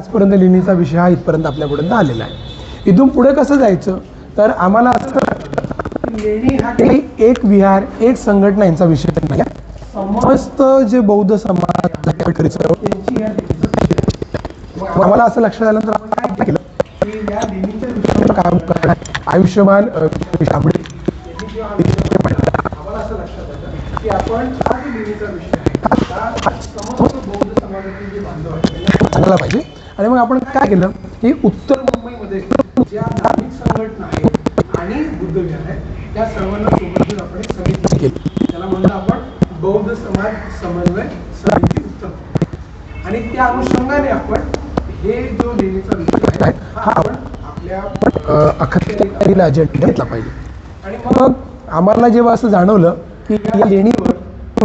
आजपर्यंत लेणीचा विषय हा इथपर्यंत आपल्यापर्यंत आलेला आहे. इथून पुढे कसं जायचं तर आम्हाला असं लेणी हा काही एक विहार एक संघटना यांचा विषय नाही. समस्त जे बौद्ध समाज त्यांची आम्हाला असं लक्षात आल्यानंतर आपण काय केलं की या लेणीच्या विषयावर काम करण्यात आयुष्यमान शाबळे आम्हाला असं लक्षात आलं की आपण हा जो लेणीचा विषय आहे समस्त बौद्ध समाजातील जे बांधव आहेत चांगला पाहिजे. आणि मग आपण काय केलं की उत्तर मुंबईमध्ये ज्या धार्मिक संघटना आहेत आणि बुद्ध विहार आहे त्या सर्वांना सोबत घेऊन आपण एक समिती केली. त्याला म्हणलं आपण बौद्ध समाज समन्वय समिती उत्तर. आणि त्या अनुषंगाने आपण हे जो लेणीचा विषय आहे हा आपण आपल्या अखत्यारीला अजेंडा घेतला पाहिजे. आणि मग आम्हाला जेव्हा असं जाणवलं की या लेणीवर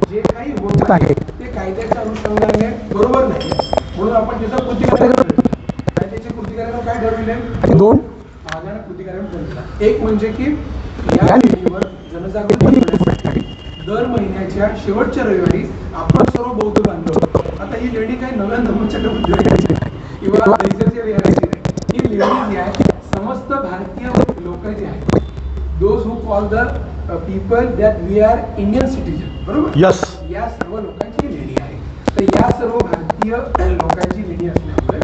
जे काही होत आहे ते कायद्याच्या अनुषंगाने बरोबर नाही म्हणून आपण त्याचा कृती कायद्याचे कृती कार्यक्रम काय ठरविले दोन भागाने कृती कार्यक्रम ठरविला. एक म्हणजे की या लेणीवर जनजागृती करण्यासाठी दर महिन्याच्या शेवटच्या रविवारी आपण सर्व बौद्ध बांधव आता ही लेणी काही नव्या धर्मचक्र उद्योगाची नाही किंवा देशाच्या विहाराची नाही. ही लेणी जी आहे समस्त भारतीय लोक जे आहेत those who call the people that we are Indian citizen बरोबर यस या सर्व लोकांची लेणी आहे. तर या सर्व भारतीय लोकांची लेणी असल्यामुळे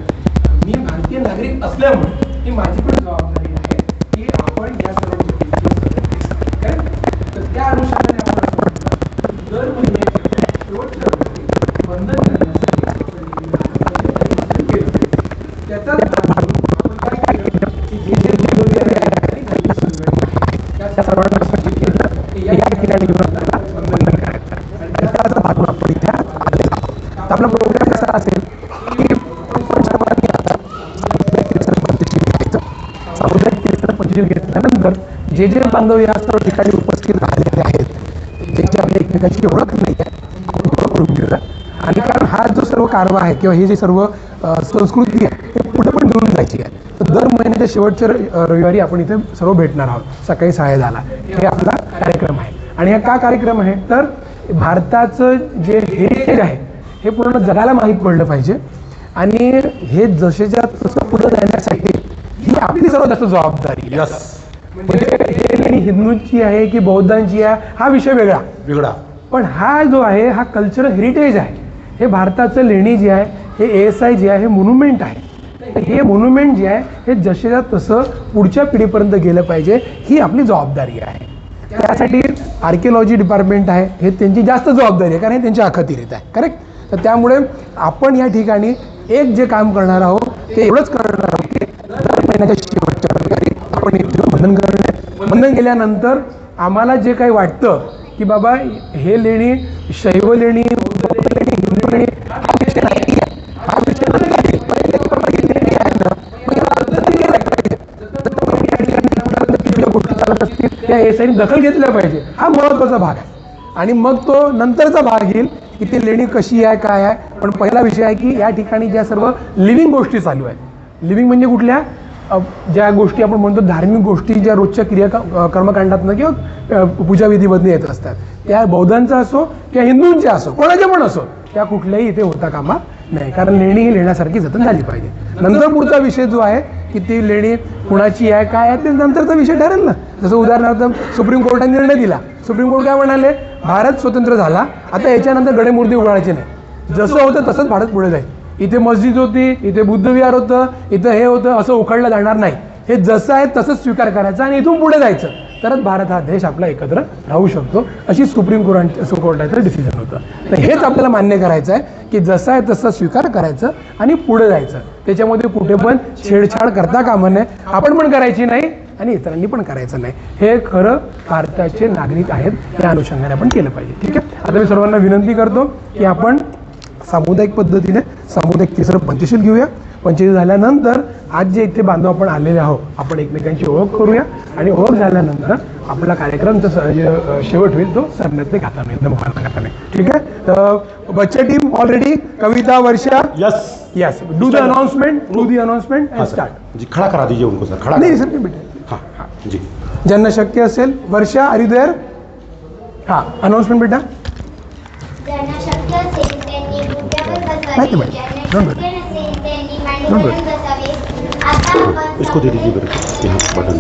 मी भारतीय नागरिक असल्यामुळे ही माझी पण जबाबदारी आहे की आपण या सर्व गोष्टींची तर त्या अनुषंगाने आपण असं म्हटलं दर महिन्याच्या शेवटच्या रविवारी बंधन करण्यासाठी केलं. त्याचाच आपण काय केलं की जे जे त्या सर्वांना या ठिकाणी बंधन करायचं आणि त्याचा भाग आपण इथे आपला प्रोग्राम कसा असेल की घेतल्यानंतर जे जे बांधव या सर्व ठिकाणी उपस्थित राहिलेले आहेत ज्याची आपल्या एकमेकांची ओळख नाही आहे ओळख करून घेऊया. आणि कारण हा जो सर्व कारभार आहे किंवा ही जी सर्व संस्कृती आहे हे पुढे पण घेऊन जायची आहे. तर दर महिन्याच्या शेवटच्या रविवारी आपण इथे सर्व भेटणार आहोत सकाळी 10:30 हे आपला कार्यक्रम आहे. आणि हा का कार्यक्रम आहे तर भारताचं जे हेरिटेज आहे हे पूर्ण जगाला माहीत पडलं पाहिजे. आणि हे जसेच्या तसं पुढे जाण्यासाठी ही आपली सर्वात जास्त जबाबदारी यस म्हणजे हे हिंदूंची आहे की बौद्धांची आहे हा विषय वेगळा वेगळा पण हा जो आहे हा कल्चरल हेरिटेज आहे. हे भारताचं लेणी जे आहे हे ASI जे आहे हे मोन्युमेंट आहे. तर हे मोन्युमेंट जे आहे हे जसेच्या तसं पुढच्या पिढीपर्यंत गेलं पाहिजे ही आपली जबाबदारी आहे. त्यासाठी आर्किओलॉजी डिपार्टमेंट आहे हे त्यांची जास्त जबाबदारी आहे कारण हे त्यांच्या अखत्यारीत आहे करेक्ट. तर त्यामुळे आपण या ठिकाणी एक जे काम करणार आहोत ते एवढंच करणार आहोत की दर महिन्याच्या शेवटच्या रविवारी आपण बंधन करणार. बंधन केल्यानंतर आम्हाला जे काही वाटतं की बाबा हे लेणी शैव लेणी बौद्ध लेणी हिंदू लेणी हा विषय नाही हा विषय गोष्टी चालत असतील त्या ASIने दखल घेतल्या पाहिजे हा महत्त्वाचा भाग आहे. आणि मग तो नंतरचा भाग येईल की ती लेणी कशी आहे काय आहे. पण पहिला विषय आहे की या ठिकाणी ज्या सर्व लिव्हिंग गोष्टी चालू आहेत लिव्हिंग म्हणजे कुठल्या ज्या गोष्टी आपण म्हणतो धार्मिक गोष्टी ज्या रोजच्या क्रिया कर्मकांडातनं किंवा पूजाविधीमधून येत असतात त्या बौद्धांचा असो किंवा हिंदूंच्या असो कोणाच्या पण असो त्या कुठल्याही इथे होता कामा नाही. कारण लेणी ही लेण्यासारखी जतन झाली पाहिजे. नंतर पुढचा विषय जो आहे की ती लेणी कुणाची आहे काय आहे ते नंतरचा विषय ठरेल ना. जसं उदाहरणार्थ सुप्रीम कोर्टाने निर्णय दिला सुप्रीम कोर्ट काय म्हणाले भारत स्वतंत्र झाला आता याच्यानंतर गडेमूर्ती उघडायचे नाही जसं होतं तसंच भारत पुढे जाईल. इथे मस्जिद होती इथे बुद्ध विहार होतं इथं हे होतं असं उखडलं जाणार नाही. हे जसं आहे तसंच स्वीकार करायचा आणि इथून पुढे जायचं तरच भारत हा देश आपला एकत्र राहू शकतो अशी सुप्रीम कोर्टाचं डिसिजन होतं. तर हेच आपल्याला मान्य करायचं आहे की जसं आहे तसं स्वीकार करायचं आणि पुढे जायचं. त्याच्यामध्ये कुठे पण छेडछाड करता कामा नये आपण पण करायची नाही आणि इतरांनी पण करायचं नाही. हे खरं भारताचे नागरिक आहेत या अनुषंगाने आपण केलं पाहिजे. ठीक आहे. आता मी सर्वांना विनंती करतो की आपण सामुदायिक पद्धतीने सामुदायिक तिसरं पंचशील घेऊया. पंचशील झाल्यानंतर आज जे इथे बांधव आपण आलेले आहोत आपण एकमेकांची ओळख करूया आणि ओळख झाल्यानंतर आपला कार्यक्रमचा शेवट होईल तो सरनत्ने घाताने दमखाना घाताने. ठीक आहे. तर बच्चे team already Kavita Varsha yes yes do the announcement and start जी खड़ा करा दीजिए उनको सर खड़ा नहीं सर बेटे हाँ हाँ जी ज्यांना शक्य असेल वर्षा आर यू देअर हाँ अनाउन्समेंट बेटा ज्यांना शक्य असेल त्यांनी मुद्द्यावर बसावे, माहिती ज्यांना शक्य नसेल त्यांनी निघून बसावे. आता आपण इसको दे दीजिए मेरे को बटन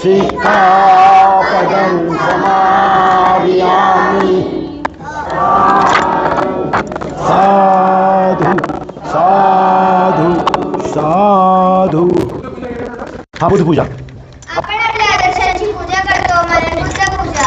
सिक्खापदं समादियामि. साधु साधु साधु. हा बुद्धपूजा. आपण आपल्या आदर्शाची पूजा करतो. मरणबुद्ध पूजा.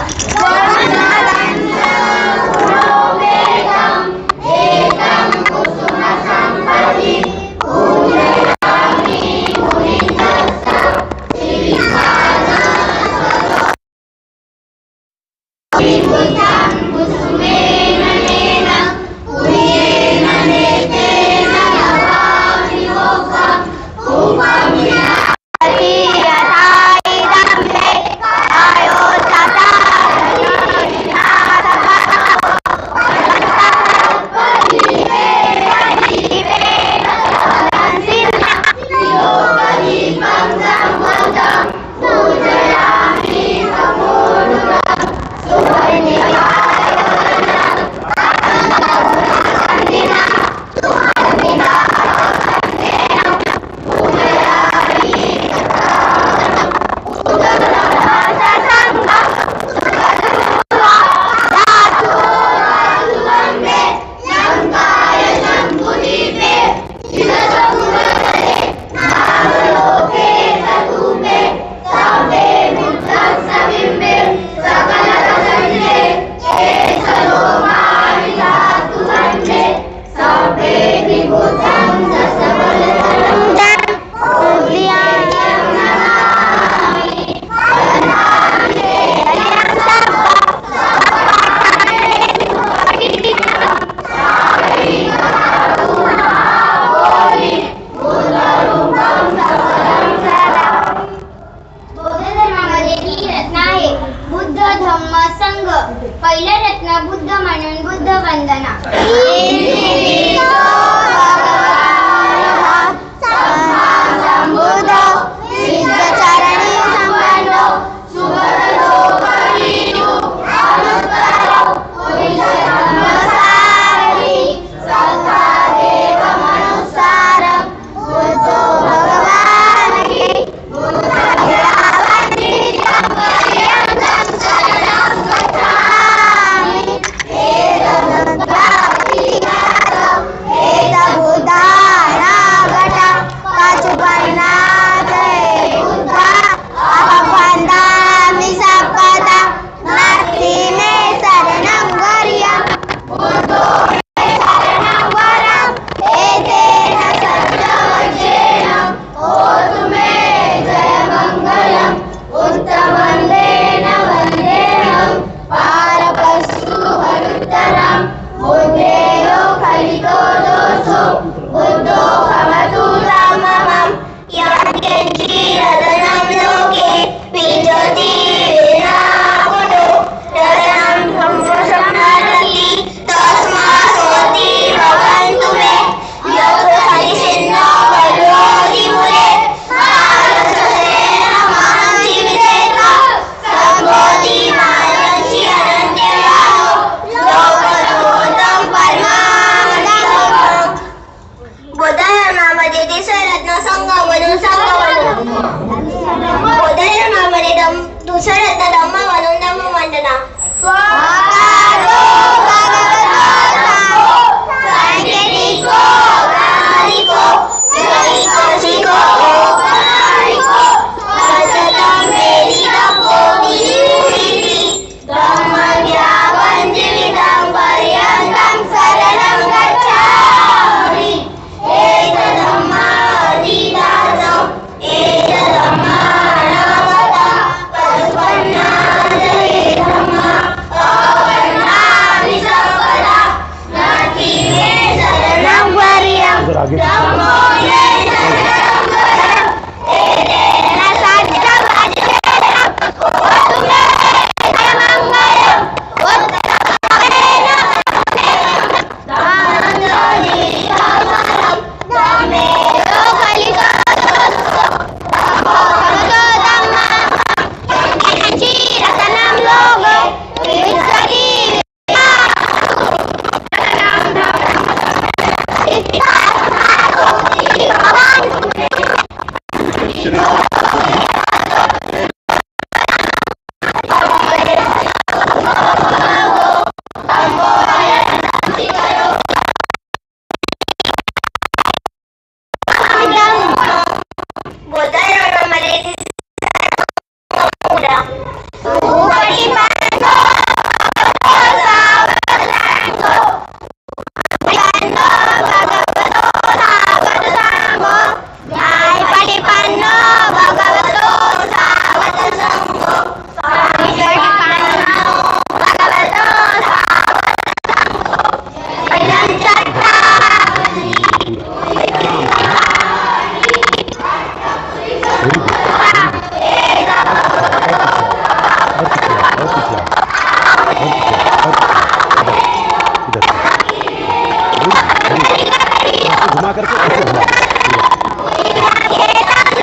घुमा करके ऐसे घुमाओ,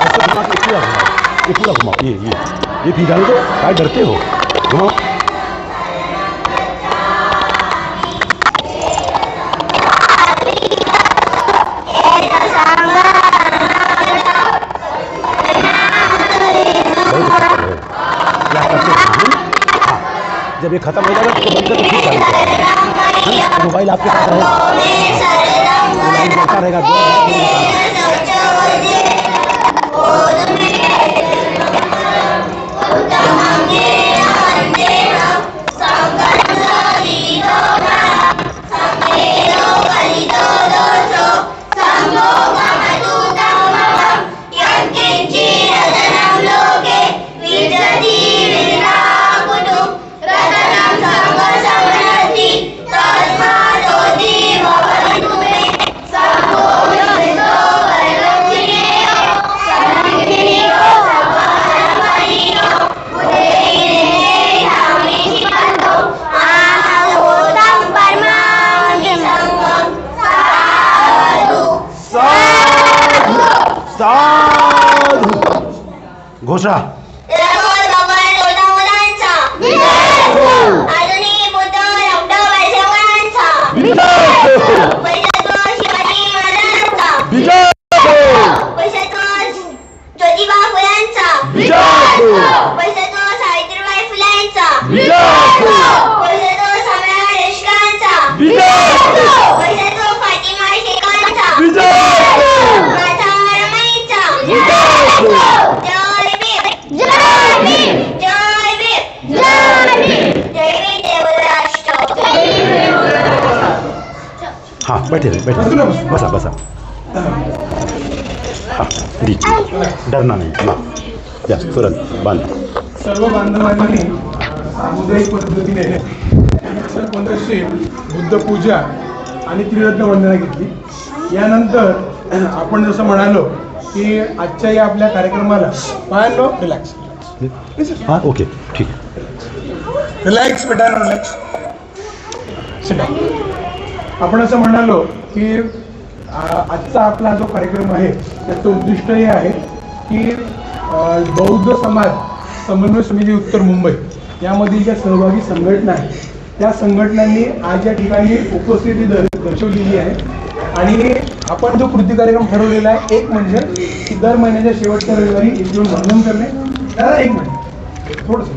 ऐसे घुमा के पूरा घुमाओ, ये पूरा घुमाओ, ये भी डाल दो, क्या डरते हो, घुमाओ। जब ये खत्म हो जाएगा तो बंद करके फिर चालू करेंगे। मोबाइल आपके पास रहेगा, मोबाइल चलता रहेगा, घोषणा ज्योतिबा फुलांचा, सावित्रीबाई फुलांचा, सम्राट देशपांडेंचा, फातिमा शेखांचा, माता रमाईचा, जय भीम, जय भीम, जय भीम, जय भीम, जय भीम देवराष्ट्र। हाँ बैठे बसा बसा। हाँ डरना नहीं ना, यस तुरंत बांध। सर्व बांधवांनी सामुदायिक पद्धतीने पंधरशे बुद्ध पूजा आणि त्रिरत्न वंदना घेतली। यानंतर आपण जसं म्हणालो की आजच्या या आपल्या कार्यक्रमाला पाहलो रिलॅक्स हाँ ओके ठीक, रिलॅक्स बेटा रिलॅक्स। आपण असं म्हणालो की आजचा आपला जो कार्यक्रम आहे त्याचं उद्दिष्ट हे आहे की बौद्ध समाज समन्वय समिती उत्तर मुंबई यामधील ज्या सहभागी संघटना आहेत त्या संघटनांनी आज या ठिकाणी उपस्थिती दर्शवलेली आहे। आणि आपण जो कृती कार्यक्रम ठरवलेला आहे एक म्हणजे की दर महिन्याच्या शेवटच्या रविवारी येऊन वंदन करणे। त्याला एक मिनिट थोडंसं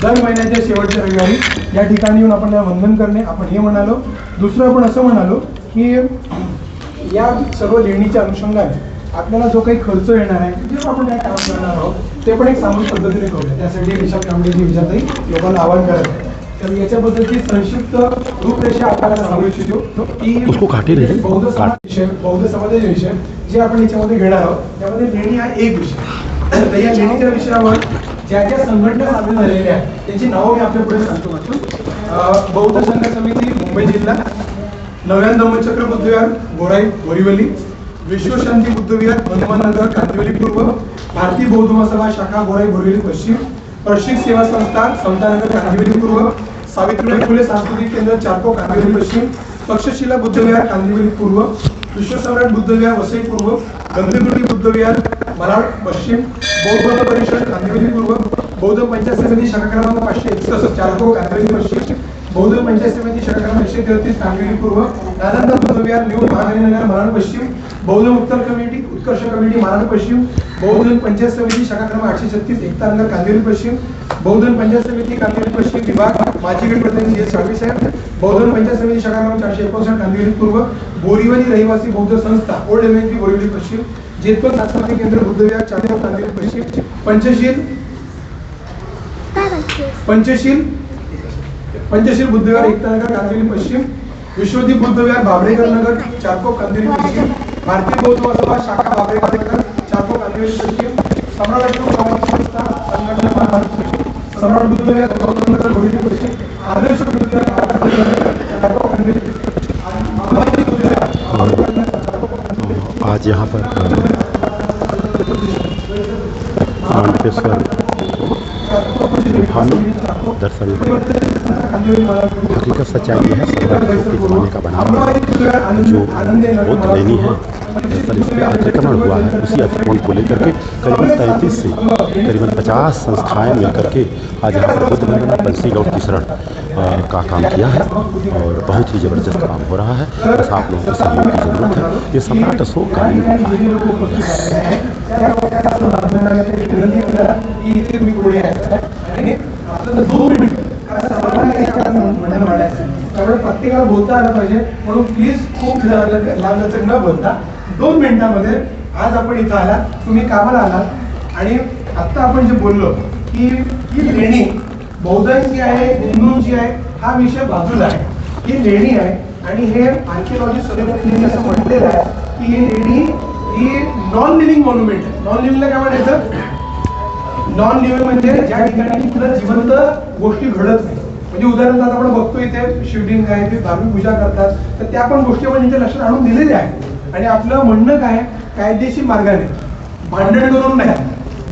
दर महिन्याच्या शेवटच्या रविवारी या ठिकाणी येऊन आपण वंदन करणे आपण हे म्हणालो। दुसरं आपण असं म्हणालो की या सर्व लेणीच्या अनुषंगाने आपल्याला जो काही खर्च येणार आहे जे आपण काय काम करणार आहोत ते पण एक सामूहिक पद्धतीने करूया। त्यासाठी विशाल कांबळेजी विचारताई लोकांना आवाहन करत आहे। तर याच्याबद्दलची संक्षिप्त रूपरेषा आपल्याला सांगू इच्छितो की बौद्ध समाजाचे विषय जे आपण याच्यामध्ये घेणार आहोत त्यामध्ये लेणी हा एक विषय। तर या लेणीच्या विषयावर ज्या ज्या संघटना सामील झालेल्या आहेत त्यांची नावं मी आपल्या पुढे सांगतो वाचून। बौद्ध संघ समिती मुंबई जिल्हा, नव्यान धम्मचक्र बुद्धविहार गोराई बोरीवली, विश्वशांती बुद्धविहार हनुमाननगर कांदिवली पूर्व, भारतीय बौद्ध महासभा शाखा गोराई बोरीवली पश्चिम, प्रशिक सेवा संस्था समतानगर कांदिवली पूर्व, सावित्रीबाई फुले सांस्कृतिक केंद्र चारकोप कांदिवली पश्चिम, तक्षशिला बुद्धविहार कांदिवली पूर्व, विश्वसम्राट बुद्धविहार वसई पूर्व, गंधकुटी बुद्धविहार मलाड पश्चिम, बौद्ध परिषद कांदिवली पूर्व, बौद्ध पंचायत समिती शाखा क्रमांक 561 चारकोप कांदिवली पश्चिम, बौद्ध पंचायत समिती शाखा क्रमांक 133 कांदिवली पूर्व, नालंदा बुद्धविहार न्यू महागारीनगर महाराष्ट्र पश्चिम, बौद्ध उत्तर कमिटी उत्कर्ष कमिटी महाराष्ट्र पश्चिम, बौद्ध पंचायत समिती शाखा क्रमांक 836 एकतानगर कांदिवली पश्चिम, बौद्ध पंचायत समिती कांदिवली पश्चिम विभाग माजी गट प्रतिनिधी साळवे साहेब, बौद्ध पंचायत समिती शाखा क्रमांक 459 कांदिवली पूर्व, बोरीवली रहिवासी बौद्ध संस्था ओल्ड एलिमेंटरी बोरीवली पश्चिम, जेतपूर सांस्कृतिक केंद्र बुद्धविहार चारकोप कांदिवली पश्चिम, पंचशील बुद्धविहार एकतानगर कांदिवली पश्चिम, विश्वदीप बुद्धविहार बाबळेकर नगर चारकोप कांदिवली पश्चिम, भारतीय बौद्ध महासभा शाखा बाबळेकर नगर चारकोप कांदिवली पश्चिम, सम्राट संस्था संघटना महाराष्ट्र, सम्राट बुद्धविहार नगर बोरीवली पश्चिम, आदर्श बुद्धविहार चारकोप कांदिवली पश्चिम। आज यहाँ पर मानकेश्वर गुफा में दर्शन हकीकत सच्चाई है। के ज़माने का बना हुआ है, जो बौद्ध लेनी है, पर इस पर अतिक्रमण हुआ है। उसी अतिक्रमण को लेकर के करीबन 33 से करीबन 50 संस्थाएं मिलकर के आज यहाँ पर बुद्ध वंदना बंसी गौड़ तीसरण का काम किया है और बहुत ही ज़बरदस्त काम हो रहा है। बस आप लोगों के सहयोग की ज़रूरत है। ये सम्राट अशोक का त्यामुळे प्रत्येकाला बोलता आलं पाहिजे, म्हणून प्लीज खूप लांबलचक न बोलता 2 मिनिटांमध्ये आज आपण इथं आला, तुम्ही कामाला आलात आणि आत्ता आपण जे बोललो की ही लेणी बौद्धांची आहे हिंदूंची आहे हा विषय बाजूला आहे. ही लेणी आहे आणि हे आर्किओलॉजी सर्वेक्षणाने असं म्हटलेलं आहे की ही लेणी ही नॉन लिव्हिंग मॉन्युमेंट आहे. नॉन लिव्हिंगला काय म्हणायचं? नॉन लिव्हिंग म्हणजे ज्या ठिकाणी कुठल्या जिवंत गोष्टी घडत नाही. म्हणजे उदाहरणार्थ आपण बघतो इथे शिवलिंग आहे, ते धार्मिक पूजा करतात, तर त्या पण गोष्टी आपण इथे लक्षात आणून दिलेल्या आहेत. आणि आपलं म्हणणं काय, कायदेशीर मार्गाने, भांडण करून नाही,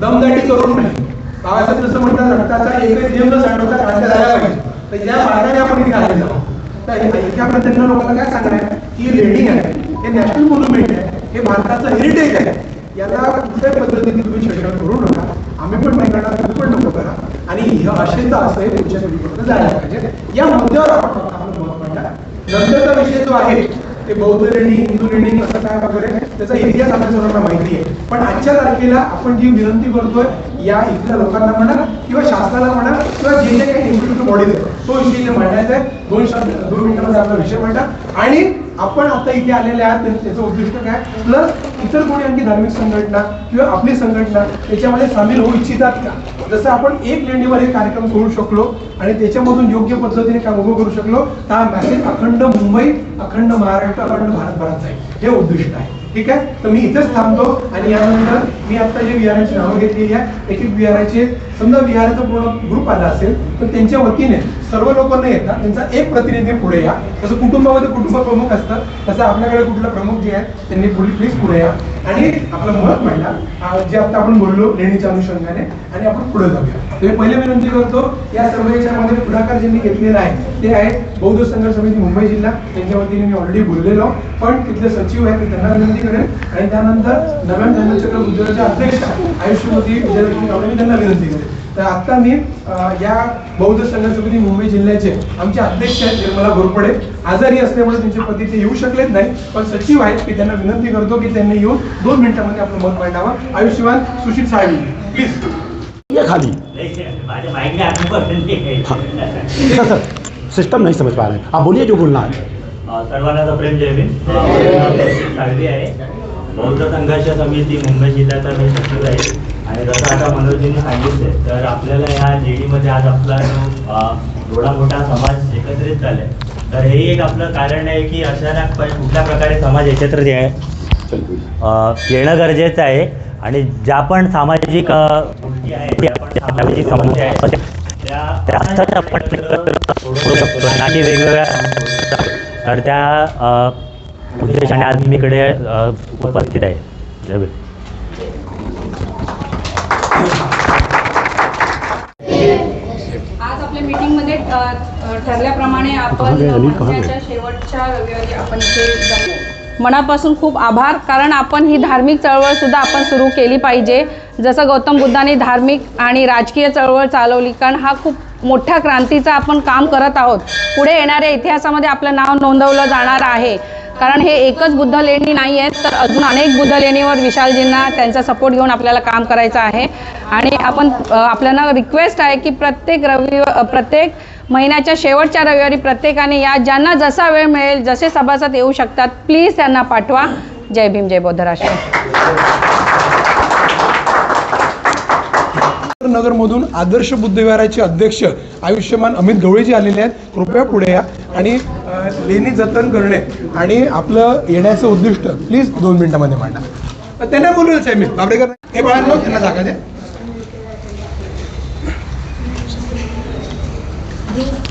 दमदाटी करून नाही. बाबासाहेब जसं म्हणतात रक्ताचा एकच नियम न साठवता काढला जायला पाहिजे, तर या मार्गाने आपण इथे आलेलो आहोत. तर इथे आपण त्यांना लोकांना काय सांगणार आहे की लेणी आहे, हे नॅशनल मॉन्युमेंट आहे, हे भारताचं हेरिटेज आहे, याला कुठल्याही पद्धतीने तुम्ही छेडछाड करू नका. आम्ही पण नाही करणार, तुम्ही पण नको करा. आणि हे अशेंदा असं आहे तुमच्या पिढीपर्यंत जायला पाहिजे. या मुद्द्यावर आपण मत मांडा. नंतरचा विषय जो आहे ते बौद्ध लेणी, हिंदू लेणी कसं काय वगैरे त्याचा इतिहास आपल्या सर्वांना माहिती आहे. पण आजच्या तारखेला आपण जी विनंती करतोय या इथल्या लोकांना म्हणा किंवा शासनाला म्हणा किंवा जे जे काही इन्स्टिट्यूट बॉडी तो विषय मांडायचा आहे. 2 मिनिटांमध्ये आपला विषय मांडा. आणि आपण आता इथे आलेले आहात त्याचं उद्दिष्ट काय, प्लस इतर कोणी आणखी धार्मिक संघटना किंवा आपली संघटना त्याच्यामध्ये सामील होऊ इच्छितात का? जसं आपण एक लेणीवर हे कार्यक्रम करू शकलो आणि त्याच्यामधून योग्य पद्धतीने काम उभं करू शकलो, तर हा मेसेज अखंड मुंबई, अखंड महाराष्ट्र, अखंड भारतभरात जाईल. हे उद्दिष्ट आहे. ठीक आहे, तर मी इथेच थांबतो. आणि यानंतर मी आता जे विहाराची नावं घेतलेली आहे, एक एक विहाराचे समजा विहाराचा पूर्ण ग्रुप आला असेल तर त्यांच्या वतीने सर्व लोक न येतात त्यांचा एक प्रतिनिधी पुढे या. जसं कुटुंबामध्ये कुटुंब प्रमुख असतं तसं आपल्याकडे कुठला प्रमुख जे आहेत त्यांनी प्लीज पुढे या आणि आपलं मत मांडा जे आता आपण बोललो लेणीच्या अनुषंगाने, आणि आपण पुढे जाऊया. तर मी पहिले विनंती करतो, या सर्व याच्यामध्ये पुढाकार ज्यांनी घेतलेला आहे ते आहे बौद्ध संघर्ष समिती मुंबई जिल्हा, त्यांच्या वतीने मी ऑलरेडी बोललेलो. पण तिथले सचिव आहेत त्यांना विनंती करेन आणि त्यानंतर नव्या धर्मचक्र बुद्धचे अध्यक्ष आयुष्यमती विजयलक्ष्मी कावळे त्यांना विनंती करेन. तर आता मी या बौद्ध संघर्ष समिती मुंबई जिल्ह्याचे आमचे अध्यक्ष आहेत निर्मला घोरपडे, आजारी असल्यामुळे त्यांचे पती ते येऊ शकलेत नाही, पण सचिव आहेत की त्यांना विनंती करतो की त्यांनी येऊन 2 मिनिटांमध्ये आपलं मत मांडावं. आयुष्यवान सुशील साळवी प्लीज खाली सर सिस्टम नहीं समझ पा रहे हैं, आप बोलिए जो बोलना है. सर्वांना प्रेम जय भीम. साळवी आहे, बौद्ध संघर्ष समिती मुंबई जिल्ह्याचा मी सचिव आहे. आणि जसं आता मनोजींनी सांगितले तर आपल्याला ह्या लेणीमध्ये आज आपला एवढा मोठा समाज एकत्रित झालाय, तर हे एक आपलं कारण आहे की अशा कुठल्या प्रकारे समाज एकत्र येणं गरजेचं आहे. आणि ज्या पण सामाजिक गोष्टी आहेत, सामाजिक समस्या आहेत त्या आपण नाती वेगवेगळ्या, तर त्या उद्देशाने आज मी इकडे उपस्थित आहे. जय भीम. आज आपल्या मीटिंगमध्ये ठरल्याप्रमाणे आपण महिन्याच्या शेवटच्या रविवारी आपण इथे जाऊ. मनापासून खूप आभार, कारण आपण ही धार्मिक चळवळ सुद्धा आपण सुरू केली पाहिजे. जसं गौतम बुद्धांनी धार्मिक आणि राजकीय चळवळ चालवली, कारण हा खूप मोठ्या क्रांतीचा आपण काम करत आहोत. पुढे येणाऱ्या इतिहासामध्ये आपलं नाव नोंदवलं जाणार आहे, कारण हे एकच बुद्ध लेणी नाही आहेत, तर अजून अनेक बुद्ध लेणीवर विशालजींना त्यांचा सपोर्ट घेऊन आपल्याला काम करायचं आहे. आणि आपल्याला रिक्वेस्ट आहे की प्रत्येक महिन्याच्या शेवटच्या रविवारी प्रत्येकाने या, ज्यांना जसा वेळ मिळेल, जसे सभासद येऊ शकतात, प्लीज त्यांना पाठवा. जय भीम, जय बौद्ध राष्ट्र. नगरमधून आदर्श बुद्ध विहाराचे अध्यक्ष आयुष्यमान अमित गवळेजी आलेले आहेत. कृपया पुढे या आणि लेणी जतन करणे आणि आपलं येण्याचं उद्दिष्ट प्लीज 2 मिनिटांमध्ये मांडा. त्यांना बोलूच आहे मी बाबरेकर, हे बाळांनो त्यांना जागा द्या.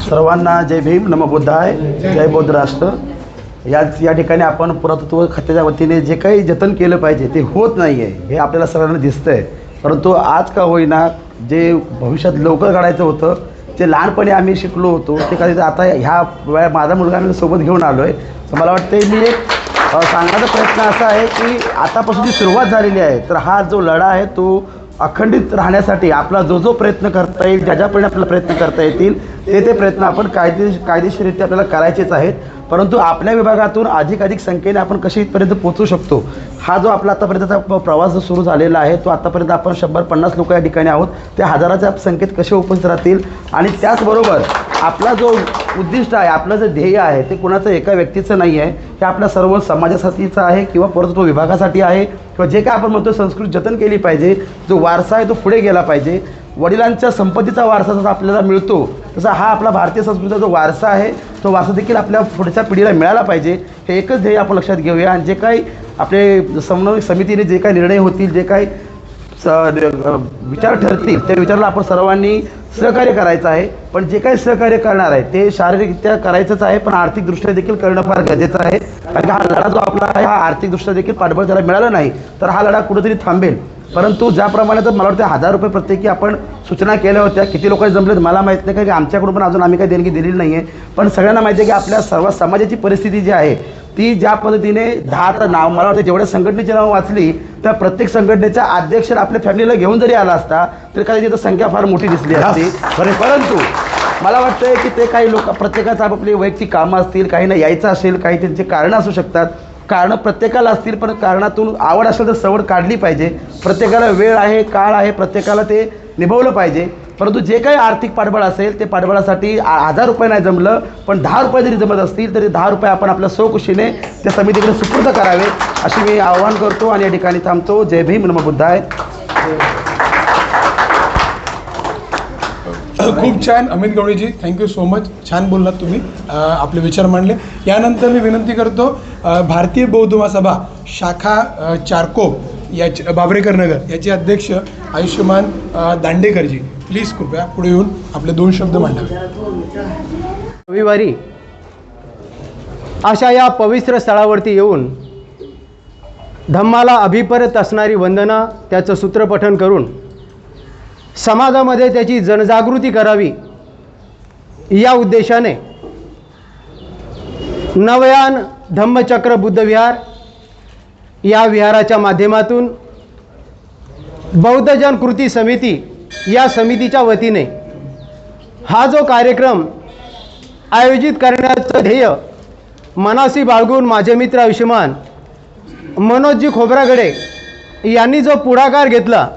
सर्वांना जय भीम, नमो बुद्धाय, जय बौद्ध राष्ट्र. या ठिकाणी आपण पुरातत्व खात्याच्या वतीने जे काही जतन केलं पाहिजे ते होत नाही आहे, हे आपल्याला सर्वांना दिसतंय. परंतु आज का होईना जे भविष्यात लवकर काढायचं होतं जे लहानपणी आम्ही शिकलो होतो ते कधी आता ह्या माझा मुलगा मी सोबत घेऊन आलो आहे. तर मला वाटते मी एक सांगण्याचा प्रयत्न असा आहे की आतापासून जी सुरुवात झालेली आहे तर हा जो लढा आहे तो अखंडित राहण्यासाठी आपला जो प्रयत्न करता येईल, ज्याच्यापणे आपल्याला प्रयत्न करता येतील ते प्रयत्न आपण कायदेशीररित्या आपल्याला करायचेच आहेत. परंतु आपल्या विभागातून अधिकाधिक संख्येने आपण कशी इथपर्यंत पोहोचू शकतो, हा जो आपला आतापर्यंतचा प्रवास जो सुरू झालेला आहे तो आतापर्यंत आपण 150 लोक या ठिकाणी आहोत, त्या हजाराच्या संख्येत कसे उपस्थित राहतील. आणि त्याचबरोबर आपला जो उद्दिष्ट आहे, आपलं जे ध्येय आहे ते कोणाचं एका व्यक्तीचं नाही आहे, हे आपल्या सर्व समाजासाठीचं आहे किंवा परंतु विभागासाठी आहे किंवा जे काय आपण म्हणतो संस्कृती जतन केली पाहिजे, जो वारसा आहे तो पुढे गेला पाहिजे. वडिलांच्या संपत्तीचा वारसा जसा आपल्याला मिळतो तसा हा आपला भारतीय संस्कृतीचा जो वारसा आहे तो वारसा देखील आपल्या पुढच्या पिढीला मिळाला पाहिजे. हे एकच ध्येय आपण लक्षात घेऊया. आणि जे काही आपले समन्वय समितीने जे काही निर्णय होतील, जे काही विचार ठरतील त्या विचाराला आपण सर्वांनी सहकार्य करायचं आहे. पण जे काही सहकार्य करणार आहे ते शारीरिकरित्या करायचंच आहे, पण आर्थिकदृष्ट्या देखील करणं फार गरजेचं आहे. कारण हा लढा जो आपला आहे हा आर्थिकदृष्ट्या देखील पाठबळ त्याला मिळालं नाही तर हा लढा कुठेतरी थांबेल. परंतु ज्याप्रमाणे तर मला वाटतं 1000 रुपये प्रत्येकी आपण सूचना केल्या होत्या, किती लोकांनी जमलेत मला माहीत नाही, कारण की आमच्याकडून पण अजून आम्ही काही देणगी दिलेली नाही आहे. पण सगळ्यांना माहिती आहे की आपल्या सर्व समाजाची परिस्थिती जी आहे ती ज्या पद्धतीने 10 नाव मला वाटतं जेवढ्या संघटनेची नावं वाचली त्या प्रत्येक संघटनेच्या अध्यक्ष आपल्या फॅमिलीला घेऊन जरी आला असता तरी काही तिथं संख्या फार मोठी दिसली असती. परंतु मला वाटतं की ते काही लोक प्रत्येकाचं आपापली वैयक्तिक कामं असतील, काहींना यायचं असेल, काही त्यांचे कारणं असू शकतात. कारणं प्रत्येकाला असतील, पण कारणातून आवड असेल तर सवड काढली पाहिजे. प्रत्येकाला वेळ आहे, काळ आहे, प्रत्येकाला ते निभवलं पाहिजे. परंतु जे काही आर्थिक पाठबळ असेल ते पाठबळासाठी 1000 रुपये नाही जमलं पण 10 रुपये जरी जमत असतील तरी 10 रुपये आपण आपल्या स्वखुशीने त्या समितीकडे सुपूर्द करावे अशी मी आवाहन करतो आणि या ठिकाणी थांबतो. जय भीम, नमो बुद्धाय. खूप छान अमित गवळीजी, थँक्यू सो मच. छान बोललात तुम्ही, आपले विचार मांडले. यानंतर मी विनंती करतो भारतीय बौद्ध महासभा शाखा चारकोप याचे बाबरेकर नगर याचे अध्यक्ष आयुष्यमान दांडेकरजी प्लीज कृपया पुढे येऊन आपले 2 शब्द मांडावे. रविवारी अशा या पवित्र स्थळावरती येऊन धम्माला अभिप्रेत असणारी वंदना, त्याचं सूत्रपठण करून समाजामध्ये त्याची जनजागृती करावी या उद्देशाने नवयान धम्मचक्र बुद्धविहार या विहाराच्या माध्यमातून बौद्धजन कृती समिती या समितीच्या वतीने हा जो कार्यक्रम आयोजित करण्याचं ध्येय मनासी बाळगून माझे मित्र आयुष्यमान मनोजजी खोब्रागडे यांनी जो पुढाकार घेतला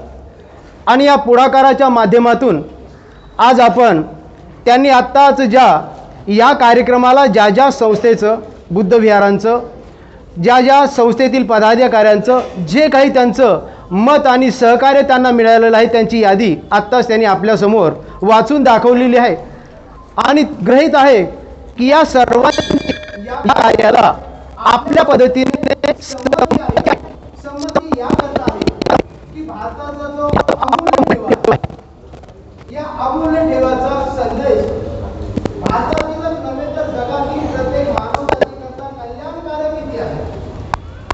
आणि या पुढाकाराच्या माध्यमातून आज आपण त्यांनी आत्ताच या कार्यक्रमाला ज्या संस्थेचं, बुद्धविहारांचं, ज्या संस्थेतील पदाधिकाऱ्यांचं जे काही त्यांचं मत आणि सहकार्य त्यांना मिळालेलं आहे त्यांची यादी आत्ताच त्यांनी आपल्यासमोर वाचून दाखवलेली आहे. आणि ग्रहित आहे की या सर्वांच्या या कार्याला आपल्या पद्धतीने संमती याकरता आहे की भारताचा जो अमूल्य ठेवा, या अमूल्य ठेवाचा संदेश भारतातीलच नव्हे तर जगातील प्रत्येक मानवजातीकरता कल्याणकारक किती आहे,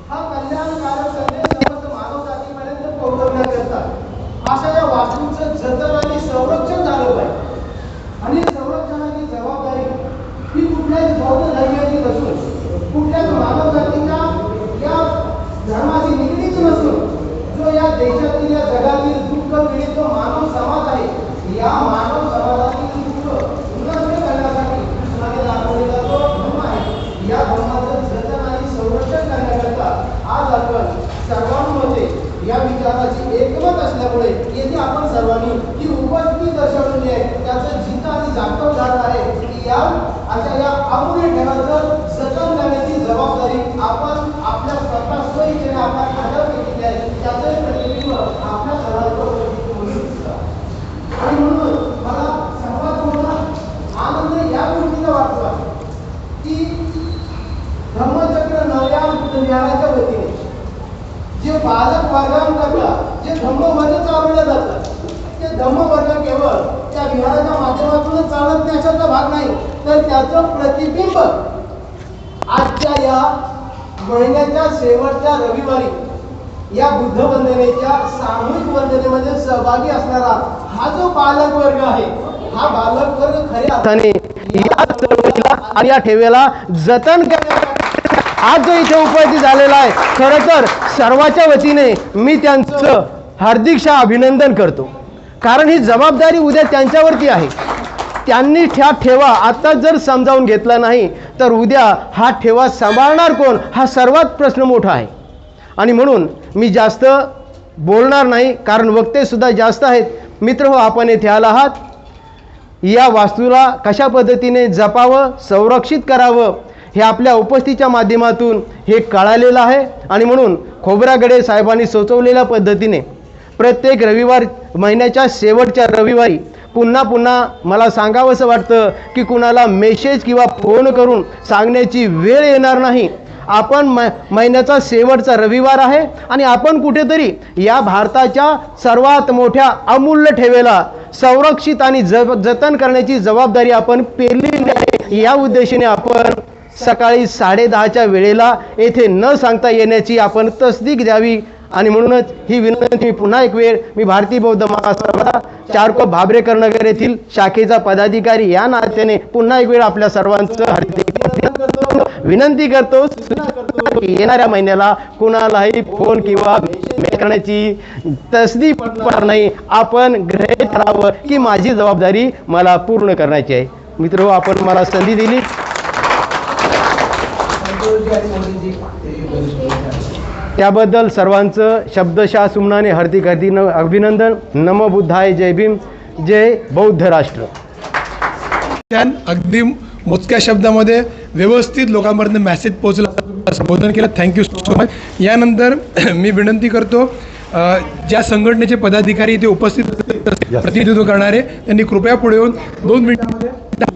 हा कल्याणकारक संदेश समस्त मानवजातीपर्यंत पोहोचवण्याकरता अशा या वास्तूंचं जतन आणि संरक्षण झालं पाहिजे. आणि संरक्षणाची जबाबदारी ही कुठल्याच बौद्ध धर्माची नसून कुठल्याच मानवजातीच्या या धर्माची निगडीत नसून जो या देशातील या जगातील दुःख पीडित जो मानव समाज आहे या मानव समाजातील दुःख उन्नत करण्यासाठी कृष्णाने दाखवलेला जो धर्म आहे या धर्माचं जतन आणि संरक्षण करण्याकरता आज आपण सर्वांमध्ये या विचाराची एकमत असल्यामुळे येथे आपण सर्वांनी ही उपस्थिती दर्शवलेली आहे. त्याचं जित आणि जागतिक झालं आहे की या अशा या अमूल्य ठेवाचं जतन करण्याची जबाबदारी आपण आपल्या स्वतः स्वइच्छेने आपण आदर केलेली आहे. त्याचं प्रतिबिंब आपल्या सर्वांवर म्हणून दिसतं. आणि म्हणून मला सर्वात मोठा आनंद या गोष्टीचा वाटतो आहे की धम्मचक्र नवयान बुद्धविहाराच्या वतीने जे बालक वर्गांकरता जे धम्मवर्ग चालवले जातात ते धम्मवर्ग केवळ त्या विहाराच्या माध्यमातूनच चालत नाही अशाचा भाग नाही तर त्याचं प्रतिबिंब आजच्या या महिन्याच्या शेवटच्या रविवारी या बुद्ध वंदनेच्या सामूहिक वंदनेमध्ये सहभागी असणारा हा जो बालक वर्ग आहे हा बालक वर्ग खऱ्या अर्थाने या चळवळीला आणि या ठेव्याला जतन करण्यासाठी आज जो इथे उपस्थित झालेला आहे, खरं तर सर्वांच्या वतीने मी त्यांचं हार्दिकशा अभिनंदन करतो. कारण ही जबाबदारी उद्या त्यांच्यावरती आहे. त्यांनी ह्या ठेवा आता जर समजावून घेतला नाही तर उद्या हा ठेवा सांभाळणार कोण, हा सर्वात प्रश्न मोठा आहे. आणि म्हणून मी जास्त बोलणार नाही, कारण वक्तेसुद्धा जास्त आहेत. मित्र हो, आपण येथे आला आहात, या वास्तूला कशा पद्धतीने जपावं, संरक्षित करावं हे आपल्या उपस्थितीच्या माध्यमातून हे कळालेलं आहे. आणि म्हणून खोब्रागडे साहेबांनी सुचवलेल्या पद्धतीने प्रत्येक रविवार, महिन्याच्या शेवटच्या रविवारी पुन्हा मला सांगावंसं वाटतं की कुणाला मेसेज किंवा फोन करून सांगण्याची वेळ येणार नाही. आपण महिन्याचा शेवटचा रविवार आहे आणि आपण कुठेतरी या भारताच्या सर्वात मोठ्या अमूल्य ठेवेला संरक्षित आणि जतन करण्याची जबाबदारी आपण पेरलेली आहे. या उद्देशाने आपण सकाळी 10:30च्या वेळेला येथे न सांगता येण्याची आपण तसदीक द्यावी. आणि म्हणूनच ही विनंती पुन्हा एक वेळ मी भारतीय बौद्ध महासभा चारकोप भाबरेकर नगर येथील शाखेचा पदाधिकारी या नात्याने पुन्हा एक वेळ आपल्या सर्वांचं हार्दिक विनंती करतो. येणाऱ्या महिन्याला कुणालाही फोन किंवा मेल करण्याची तसदीक पडणार नाही. आपण गृहीत धरावं की माझी जबाबदारी मला पूर्ण करण्याची आहे. मित्र, आपण मला संधी दिली त्याबद्दल सर्वांचं शब्दशः सुमनाने हार्दिक अभिनंदन. नमो बुद्धाय, जय भीम, जय बौद्ध राष्ट्र. अगदी मोजक्या शब्दामध्ये व्यवस्थित लोकांपर्यंत मेसेज पोहोचला, संबोधन केलं. Thank you so much. यानंतर मी विनंती करतो, ज्या संघटनेचे पदाधिकारी इथे उपस्थित प्रतिनिधित्व करणारे त्यांनी कृपया पुढे येऊन 2 मिनिटांमध्ये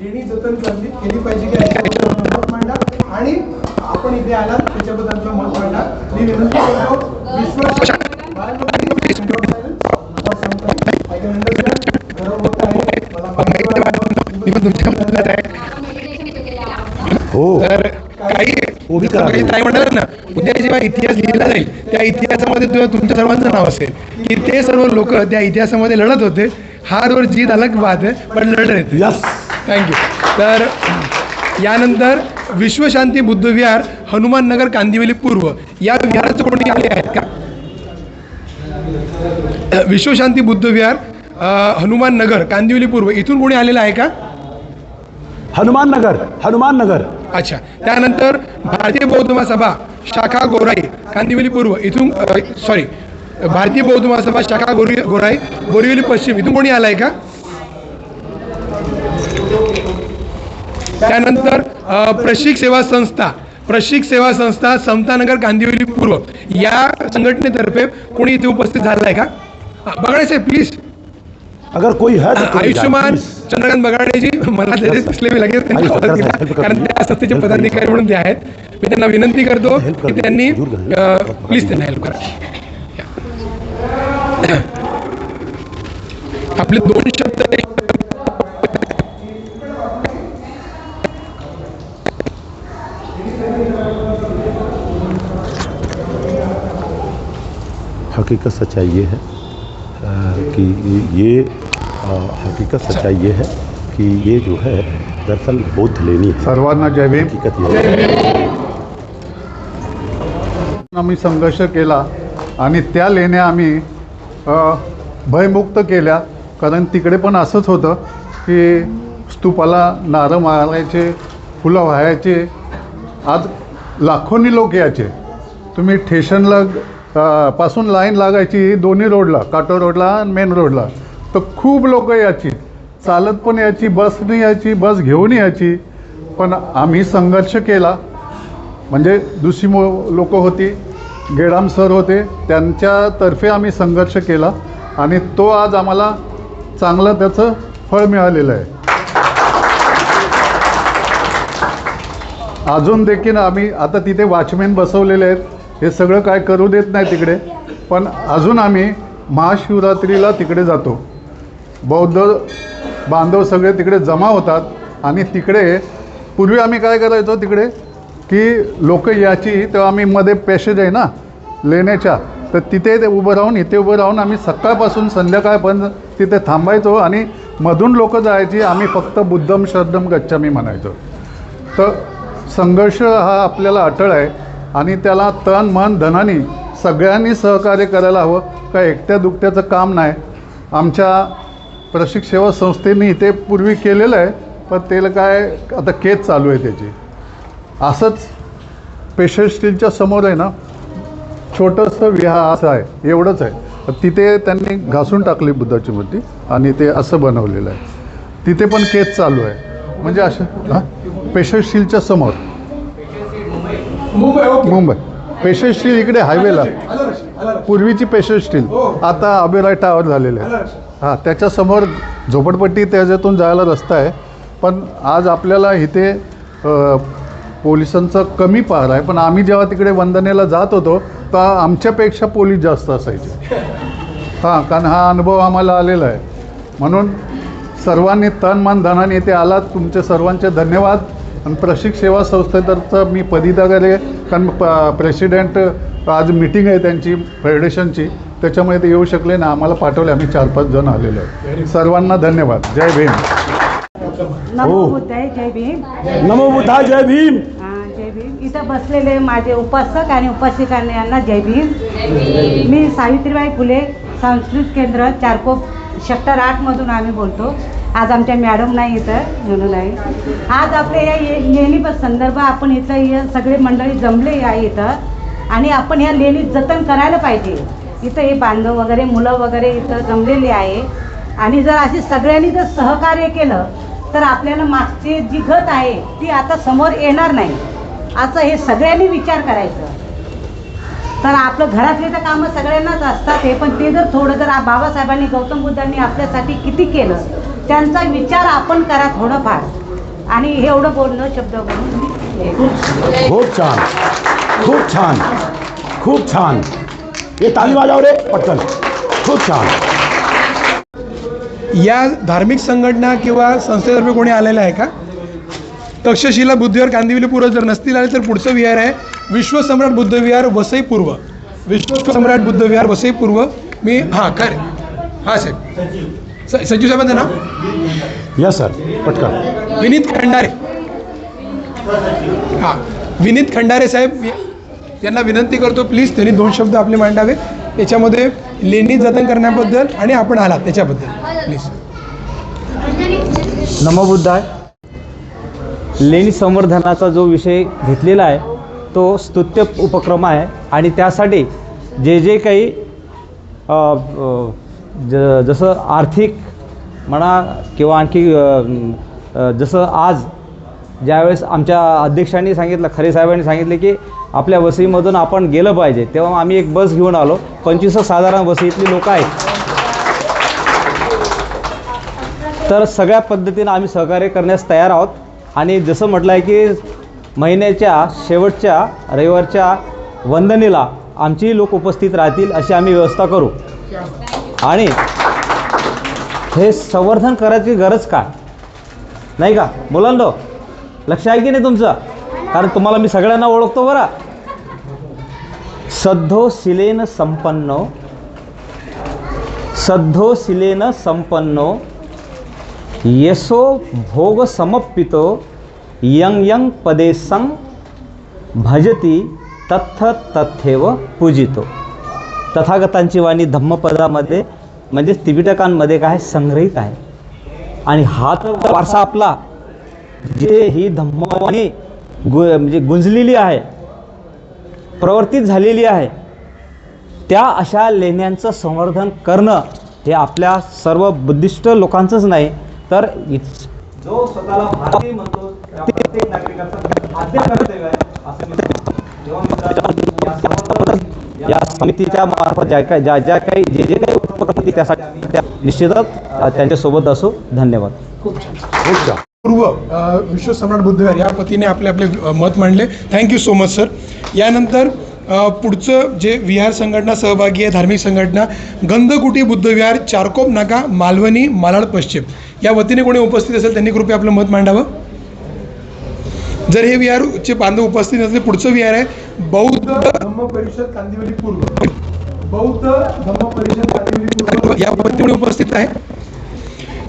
लेणी जतन केली पाहिजे की मत मांडा. आणि आपण इथे आलात त्याच्याबद्दल आपलं मत मांडा. मी विनंती करतो, हो, तर काही काय म्हणतात ना, उद्या जेव्हा इतिहास लिहिला जाईल त्या इतिहासामध्ये तुमच्या सर्वांचं नाव असेल की ते सर्व लोक त्या इतिहासामध्ये लढत होते. हार और जीत अलग बात है, पण लढ रहे थे. थँक्यू. तर यानंतर विश्वशांती बुद्धविहार, हनुमान नगर, कांदिवली पूर्व या विहाराचं कोणी आले आहेत का? विश्वशांती बुद्धविहार, हनुमान नगर, कांदिवली पूर्व इथून कोणी आलेलं आहे का? हनुमान नगर. अच्छा. त्यानंतर भारतीय बौद्ध महासभा शाखा गोराई, कांदिवली पूर्व इथून भारतीय बौद्ध महासभा शाखा गोराई, बोरिवली पश्चिम इथून कोणी आलाय का? त्यानंतर प्रशिक सेवा संस्था समतानगर, कांदिवली पूर्व या संघटनेतर्फे कोणी इथे उपस्थित झाला आहे का? बघाडे साहेब प्लीज. अगर कोई है तो आयुष्यमान चंद्रकांत बगाडेजी मला दिसले, मी लगेच त्यांची मदत केली कारण त्या संस्थेचे पदाधिकारी म्हणून ते आहेत. मी त्यांना विनंती करतो की त्यांनी प्लीज त्यांना हेल्प करा. आपले 2 शब्द हकीकत सच्चाई ये है कि हकीकत सच्चाई ये है कि ये जो है दरअसल बौद्ध लेनी है. सर्वांना जय भीम. हकीकत ये है. आम्ही संघर्ष केला आणि त्या लेण्या आम्ही भयमुक्त केल्या. कारण तिकडे पण असंच होतं की स्तूपाला नारळ मारायचे, फुलं व्हायचे. आज लाखोंनी लोक यायचे. तुम्ही स्टेशनला पासून लाईन लागायची दोन्ही रोडला, काटो रोडला आणि मेन रोडला. तर खूप लोक यायची, चालत पण यायची, बसने यायची, बस घेऊन यायची. पण आम्ही संघर्ष केला. म्हणजे दुसरी लोक होती, गेडाम सर होते, त्यांच्यातर्फे आम्ही संघर्ष केला आणि तो आज आम्हाला चांगलं त्याचं फळ मिळालेलं आहे. अजून देखील आम्ही आता तिथे वॉचमॅन बसवलेले आहेत. हे सगळं काय करू देत नाही तिकडे. पण अजून आम्ही महाशिवरात्रीला तिकडे जातो. बौद्ध बांधव सगळे तिकडे जमा होतात आणि तिकडे पूर्वी आम्ही काय करायचो तिकडे की लोक यायची तेव्हा आम्ही मध्ये पॅसेज आहे ना लेण्याच्या, तर तिथे ते उभं राहून इथे उभं राहून आम्ही सकाळपासून संध्याकाळपर्यंत तिथे थांबायचो आणि मधून लोक जायची, आम्ही फक्त बुद्धम शरणम गच्छामी म्हणायचो. तर संघर्ष हा आपल्याला अटळ आहे आणि त्याला तन मन धनाने सगळ्यांनी सहकार्य करायला हवं. का एकट्या दुकट्याचं काम नाही. आमच्या प्रशिक सेवा संस्थेने इथे पूर्वी केलेलं आहे, पण त्याला काय आता केस चालू आहे त्याची. असंच पेशल स्टीलच्या समोर आहे ना छोटंसं विहार असं आहे, एवढंच आहे. तिथे त्यांनी घासून टाकली बुद्धाची मूर्ती आणि ते असं बनवलेलं आहे. तिथे पण केस चालू आहे. म्हणजे असं पेशल स्टीलच्या समोर मुंबई पेशल स्टील इकडे हायवेला पूर्वीची पेशल स्टील आता अभिराय टावर झालेलं आहे. हां, त्याच्यासमोर झोपडपट्टी त्याच्यातून जायला रस्ता आहे. पण आज आपल्याला इथे पोलिसांचा कमी पहार आहे. पण आम्ही जेव्हा तिकडे वंदनेला जात होतो तर आमच्यापेक्षा पोलीस जास्त असायचे. हां, कारण हा अनुभव आम्हाला आलेला आहे. म्हणून सर्वांनी तन मन धनाने इथे आलात, तुमचे सर्वांचे धन्यवाद. आणि प्रशिक सेवा संस्थेतर्फे मी पदवीधर आहे, कारण प्रेसिडेंट आज मीटिंग आहे त्यांची फेडरेशनची, त्याच्यामुळे ते येऊ शकले ना, आम्हाला पाठवले. आम्ही 4-5 जण आलेलो आहे. सर्वांना धन्यवाद. जय भीम. नमो बुद्धाय. जय भीम. नमो बुद्धा. जय भीम. जय भीम. इथं बसलेले माझे उपासक आणि उपासिकांना यांना जय भीम. मी सावित्रीबाई फुले सांस्कृतिक केंद्र चारकोप सेक्टर 8मधून आम्ही बोलतो. आज आमच्या मॅडम नाही इथं म्हणून आहे. आज आपल्या या लेणी संदर्भ आपण इथं सगळे मंडळी जमले आहे इथं आणि आपण ह्या लेणी जतन करायला पाहिजे. इथं हे बांधव वगैरे मुलं वगैरे इथं जमलेली आहे आणि जर अशी सगळ्यांनी जर सहकार्य केलं तर आपल्याला मागची जी गत आहे ती आता समोर येणार नाही. असं हे सगळ्यांनी विचार करायचं. तर आपलं घरातले तर कामं सगळ्यांनाच असतात हे, पण ते जर थोडं जर बाबासाहेबांनी गौतम बुद्धांनी आपल्यासाठी किती केलं त्यांचा विचार आपण करा थोडंफार. आणि हे एवढं बोलणं शब्द बोलून खूप छान, खूप छान, खूप छान. हे ताली वाजव रे पटकन. खूप छान. या धार्मिक संघटना किंवा संस्थेतर्फे कोणी आलेलं आहे का? तक्षशिला बुद्धविहार कांदिवली पूर्व जर नसतील आले तर पुढचं विहार आहे विश्वसम्राट बुद्ध विहार वसई पूर्व. विश्वसम्राट बुद्ध विहार वसई पूर्व. मी हां खरं हां साहेब सचिव साहेबांचं नाव? यस सर, पटकन. विनीत खंडारे. हां, विनीत खंडारे साहेब यांना विनंती करतो प्लीज त्यांनी 2 शब्द आपले मांडावे त्याच्यामध्ये लेणी जतन करण्याबद्दल आणि आपण आलात त्याच्याबद्दल प्लीज. नमो बुद्धाय. लेणी संवर्धनाचा जो विषय घेतलेला आहे तो स्तुत्य उपक्रम आहे आणि त्यासाठी जे काही जसं आर्थिक म्हणा किंवा आणखी जसं आज ज्यावेळेस आमच्या अध्यक्षांनी सांगितलं, खरे साहेबांनी सांगितले की आपल्या वसईमधून आपण गेलं पाहिजे, तेव्हा आम्ही एक बस घेऊन आलो. 25 साधारण वसईतली लोक आहेत. तर सगळ्या पद्धतीनं आम्ही सहकार्य करण्यास तयार आहोत. आणि जसं म्हटलं आहे की महिन्याच्या शेवटच्या रविवारच्या वंदनेला आमची लोक उपस्थित राहतील अशी आम्ही व्यवस्था करू. आणि हे संवर्धन करायची गरज काय नाही का मुलांनो? लक्ष आहे की नाही तुमचं? कारण तुम्हाला मी सगळ्यांना ओळखतो बरं. सद्धोशिलेन संपन्नो यशो भोग समप्पितो यं यं पदेसं भजती तत्थ तथेव पूजितो. तथागतांची वाणी धम्मपदामध्ये म्हणजे त्रिपिटकांमध्ये काय संग्रहित आहे. आणि हा तर वारसा आपला जे ही धम्मवाणी म्हणजे गुंजलेली आहे, प्रवर्तित झालेली आहे, त्या अशा लेण्यांचं संवर्धन करणं हे आपल्या सर्व बुद्धिस्ट लोकांचंच नाही तर जो स्वतःला भारतीय म्हणतो त्या प्रत्येक नागरिकाचं आद्य कर्तव्य आहे असं मी या समितीच्या मार्फत ज्या काही जे काही उपक्रम त्यासाठी निश्चितच त्यांच्यासोबत असू. धन्यवाद. खूप छान. पूर्व विश्वसम्राट बुद्धविहार या पतीने आपले मत मांडले. Thank you so much sir. यानंतर पुढचं जे विहार संघटना सहभागी आहे धार्मिक संघटना गंधकुटी बुद्धविहार चारकोप नाका मालवणी मालाड पश्चिम या वतीने कोणी उपस्थित असेल त्यांनी कृपया आपलं मत मांडावं. जर हे विहारचे बांधव उपस्थित नसले पुढचं विहार आहे बौद्ध धम्म परिषद कांदिवली पूर्व. बौद्ध धम्म परिषद कांदिवली पूर्व या वतीने उपस्थित आहे.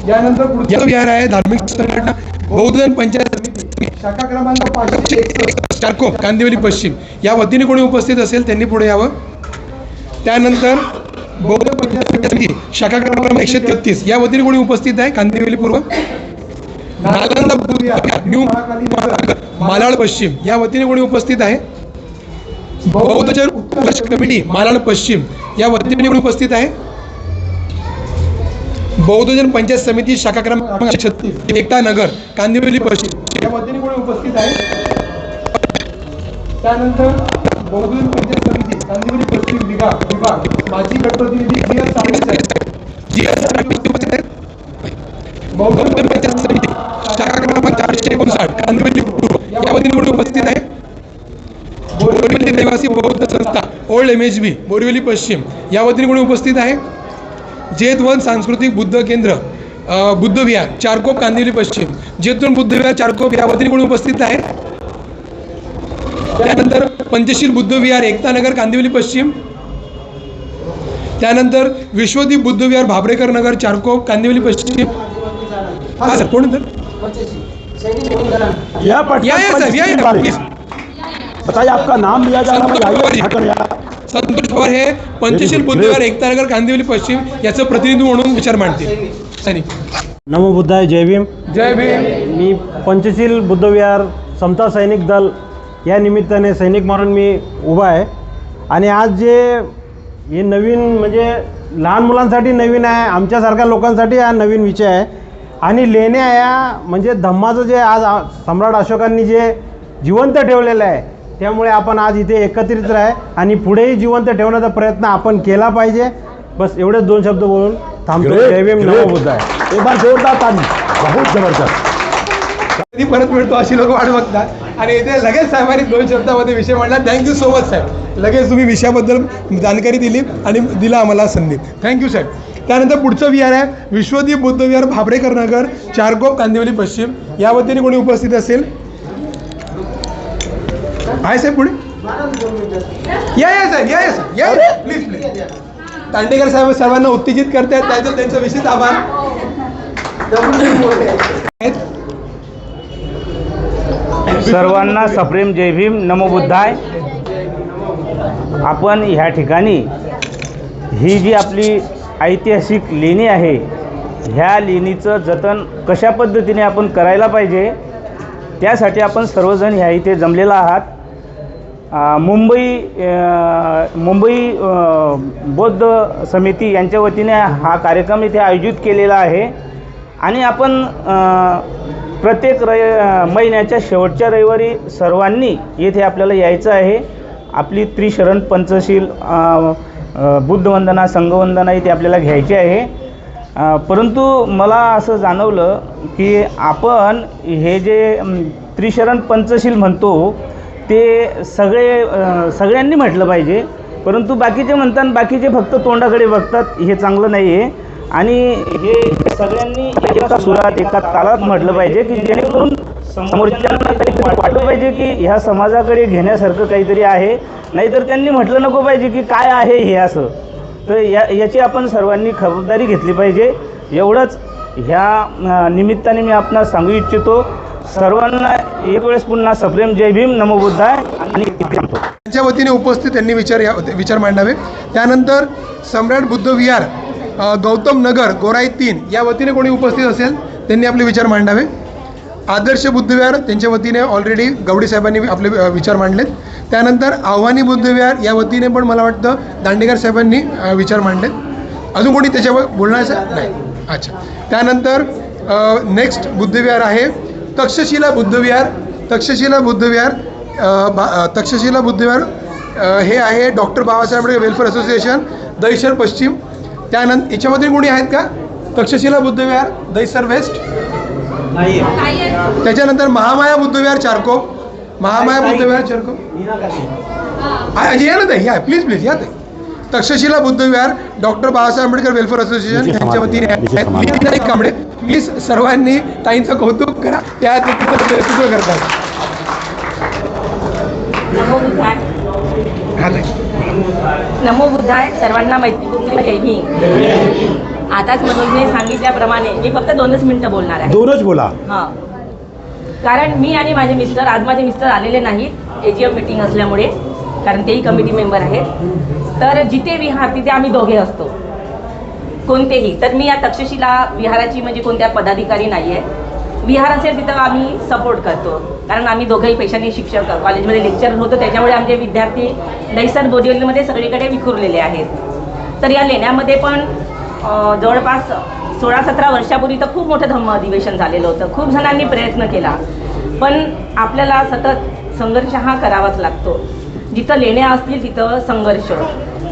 यानंतर पुढचा विहार आहे धार्मिक संघटना बौद्धजन पंचायत समिती शाखा क्रमांक 561 चारकोप कांदिवली पश्चिम या वतीने कोणी उपस्थित असेल त्यांनी पुढे यावं. त्यानंतर बौद्ध पंचायत समिती शाखा क्रमांक 133 या वतीने कोणी उपस्थित आहे कांदिवली पूर्व. नालंदा बुद्ध विहार न्यू महाकाली नगर मालाड पश्चिम या वतीने कोणी उपस्थित आहे. बौद्धजन उत्कर्ष कमिटी मालाड पश्चिम या वतीने कोणी उपस्थित आहे. बौद्धजन पंचायत समिती शाखा क्रमांक 36 एकता नगर कांदिवली पश्चिम या वतीने कोणी उपस्थित आहे. त्यानंतर बौद्धजन पंचायत समिती कांदिवली पश्चिम विभाग माजी गटप्रतिनिधी जी.एस. साळवे साहेब उपस्थित आहेत. बौद्धजन पंचायत समिती शाखा क्रमांक 459 कांदिवली पूर्व या वतीने कोणी उपस्थित आहे. बोरिवली रहिवासी बौद्ध संस्था ओल्ड MHB बोरिवली पश्चिम या वतीने कोणी उपस्थित आहे. जेतवन सांस्कृतिक बुद्ध केंद्र बुद्ध विहार चारकोप कांदिवली पश्चिम जेतवन बुद्ध विहार चारकोप या वतीने कोणी उपस्थित आहे. त्यानंतर पंचशील बुद्ध विहार एकता नगर कांदिवली पश्चिम. त्यानंतर विश्वदीप बुद्ध विहार भाबरेकर नगर चारकोप कांदिवली पश्चिम. हा सर कोण बताइए आपका नाम लिया जा रहा है. संतोष पवार हे पंचशील बुद्ध विहार एकता नगर कांदिवली पश्चिम याचं प्रतिनिधी म्हणून विचार मांडतील. सैनिक नमो बुद्धाय जय भीम. जय भीम. मी पंचशील बुद्ध विहार समता सैनिक दल या निमित्ताने सैनिक म्हणून मी उभा आहे. आणि आज हे नवीन म्हणजे लहान मुलांसाठी नवीन आहे, आमच्यासारख्या लोकांसाठी हा नवीन विषय आहे. आणि लेण्या या म्हणजे धम्माचं जे आज सम्राट अशोकांनी जे जिवंत ठेवलेलं आहे त्यामुळे आपण आज इथे एकत्रित आहे आणि पुढेही जिवंत ठेवण्याचा प्रयत्न आपण केला पाहिजे. बस एवढेच 2 शब्द बोलून थांबतो. जय भीम नमो बुद्धाय. एक बार जोरदार ताली. बहुत जबरदस्त. कधी परत मिळतो अशी लोक वाट बघतात आणि इथे लगेच साहेबांनी 2 शब्दामध्ये विषय मांडला. थँक्यू सो मच साहेब. लगेच तुम्ही विषयाबद्दल जानकारी दिली आणि दिला आम्हाला संधी. थँक्यू साहेब. त्यानंतर पुढचं विहार आहे विश्वदीप बुद्ध विहार भाबरेकर नगर चारकोप कांदिवली पश्चिम या वतीने कोणी उपस्थित असेल. आहे साहेब पुढे या साहेब या साहेब या प्लीज प्लीज. दांडेकर साहेब सर्वांना उत्तेजित करतायत त्याचं त्यांचा विशेष आभार. सर्वांना सप्रेम जय भीम नमो बुद्धाय. आपण ह्या ठिकाणी ही जी आपली ऐतिहासिक लेणी आहे ह्या लेणीचं जतन कशा पद्धतीने आपण करायला पाहिजे त्यासाठी आपण सर्वजण ह्या इथे जमलेला आहात. मुंबई बौद्ध समिती यांच्या वतीने हा कार्यक्रम इथे आयोजित केलेला आहे. आणि आपण प्रत्येक महिन्याच्या शेवटच्या रविवारी सर्वांनी येथे आपल्याला यायचं आहे. आपली त्रिशरण पंचशील बुद्धवंदना संघवंदना इथे आपल्याला घ्यायची आहे. परंतु मला असं जाणवलं की आपण हे जे त्रिशरण पंचशील म्हणतो ते सगळ्यांनी म्हटलं पाहिजे. परंतु बाकीचे म्हणतात बाकीचे फक्त तोंडाकडे बघतात हे चांगलं नाही आहे. आणि हे सगळ्यांनी एका सुरात एका तालात म्हटलं पाहिजे की जेणेकरून समोरच्यांना काहीतरी वाटलं पाहिजे की ह्या समाजाकडे घेण्यासारखं काहीतरी आहे. नाहीतर त्यांनी म्हटलं नको पाहिजे की काय आहे हे असं. तर याची आपण सर्वांनी खबरदारी घेतली पाहिजे. एवढंच ह्या निमित्ताने मी आपणास सांगू इच्छितो. सर्वांना एक वेळेस पुन्हा सप्रेम जय भीम नमो बुद्धाय. आणि त्यांच्या वतीने उपस्थित त्यांनी विचार मांडावे. त्यानंतर सम्राट बुद्ध विहार गौतम नगर गोराई 3 या वतीने कोणी उपस्थित असेल त्यांनी आपले विचार मांडावे. आदर्श बुद्ध विहार त्यांच्या वतीने ऑलरेडी गवडी साहेबांनी आपले विचार मांडलेत. त्यानंतर आव्हानी बुद्ध विहार या वतीने पण मला वाटतं दांडेकर साहेबांनी विचार मांडलेत. अजून कोणी त्याच्यावर बोलण्याचं नाही. अच्छा. त्यानंतर नेक्स्ट बुद्ध विहार आहे तक्षशिला बुद्ध विहार. तक्षशिला बुद्ध विहार हे आहे doctor Babasaheb Ambedkar welfare association Dahisar पश्चिम. त्यानंतर याच्यामध्ये कोणी आहेत का तक्षशिला बुद्ध विहार दहिसर वेस्ट. त्याच्यानंतर महामाया बुद्ध विहार चारकोप. महामाया बुद्ध विहार चारकोप या ना ताई या प्लीज प्लीज या ताई. Takshashila Buddha Vihar doctor Babasaheb Ambedkar welfare association यांच्या वतीने कांबळे. प्लीज सर्वांनी ताईंचं कौतुक करा त्या नेतृत्व करतात. नमो बुद्धाय, सर्वांना मैत्रीपूर्ण जय भीम. आताच मनोजने सांगितल्याप्रमाणे मी फक्त 2च मिनिटं बोलणार आहे. 2च बोला. हां, कारण मी आणि माझे मिस्टर, आज माझे मिस्टर आलेले नाहीत AGM मीटिंग असल्यामुळे, कारण तेही कमिटी मेंबर आहेत. तर जिथे विहार तिथे आम्ही दोघे असतो, कोणतेही. तर मी या तक्षशिला विहाराची म्हणजे कोणत्या पदाधिकारी नाही आहे. विहार असेल तिथं आम्ही सपोर्ट करतो, कारण आम्ही दोघंही पेशाने शिक्षक कॉलेजमध्ये लेक्चर होतो, त्याच्यामुळे आमचे विद्यार्थी दहिसर बोरिवलीमध्ये सगळीकडे विखुरलेले आहेत. तर या लेण्यामध्ये पण जवळपास 16-17 वर्षापूर्वी तर खूप मोठं धम्म अधिवेशन झालेलं होतं. खूप जणांनी प्रयत्न केला, पण आपल्याला सतत संघर्ष हा करावाच लागतो. जिथं लेण्या असतील तिथं संघर्ष,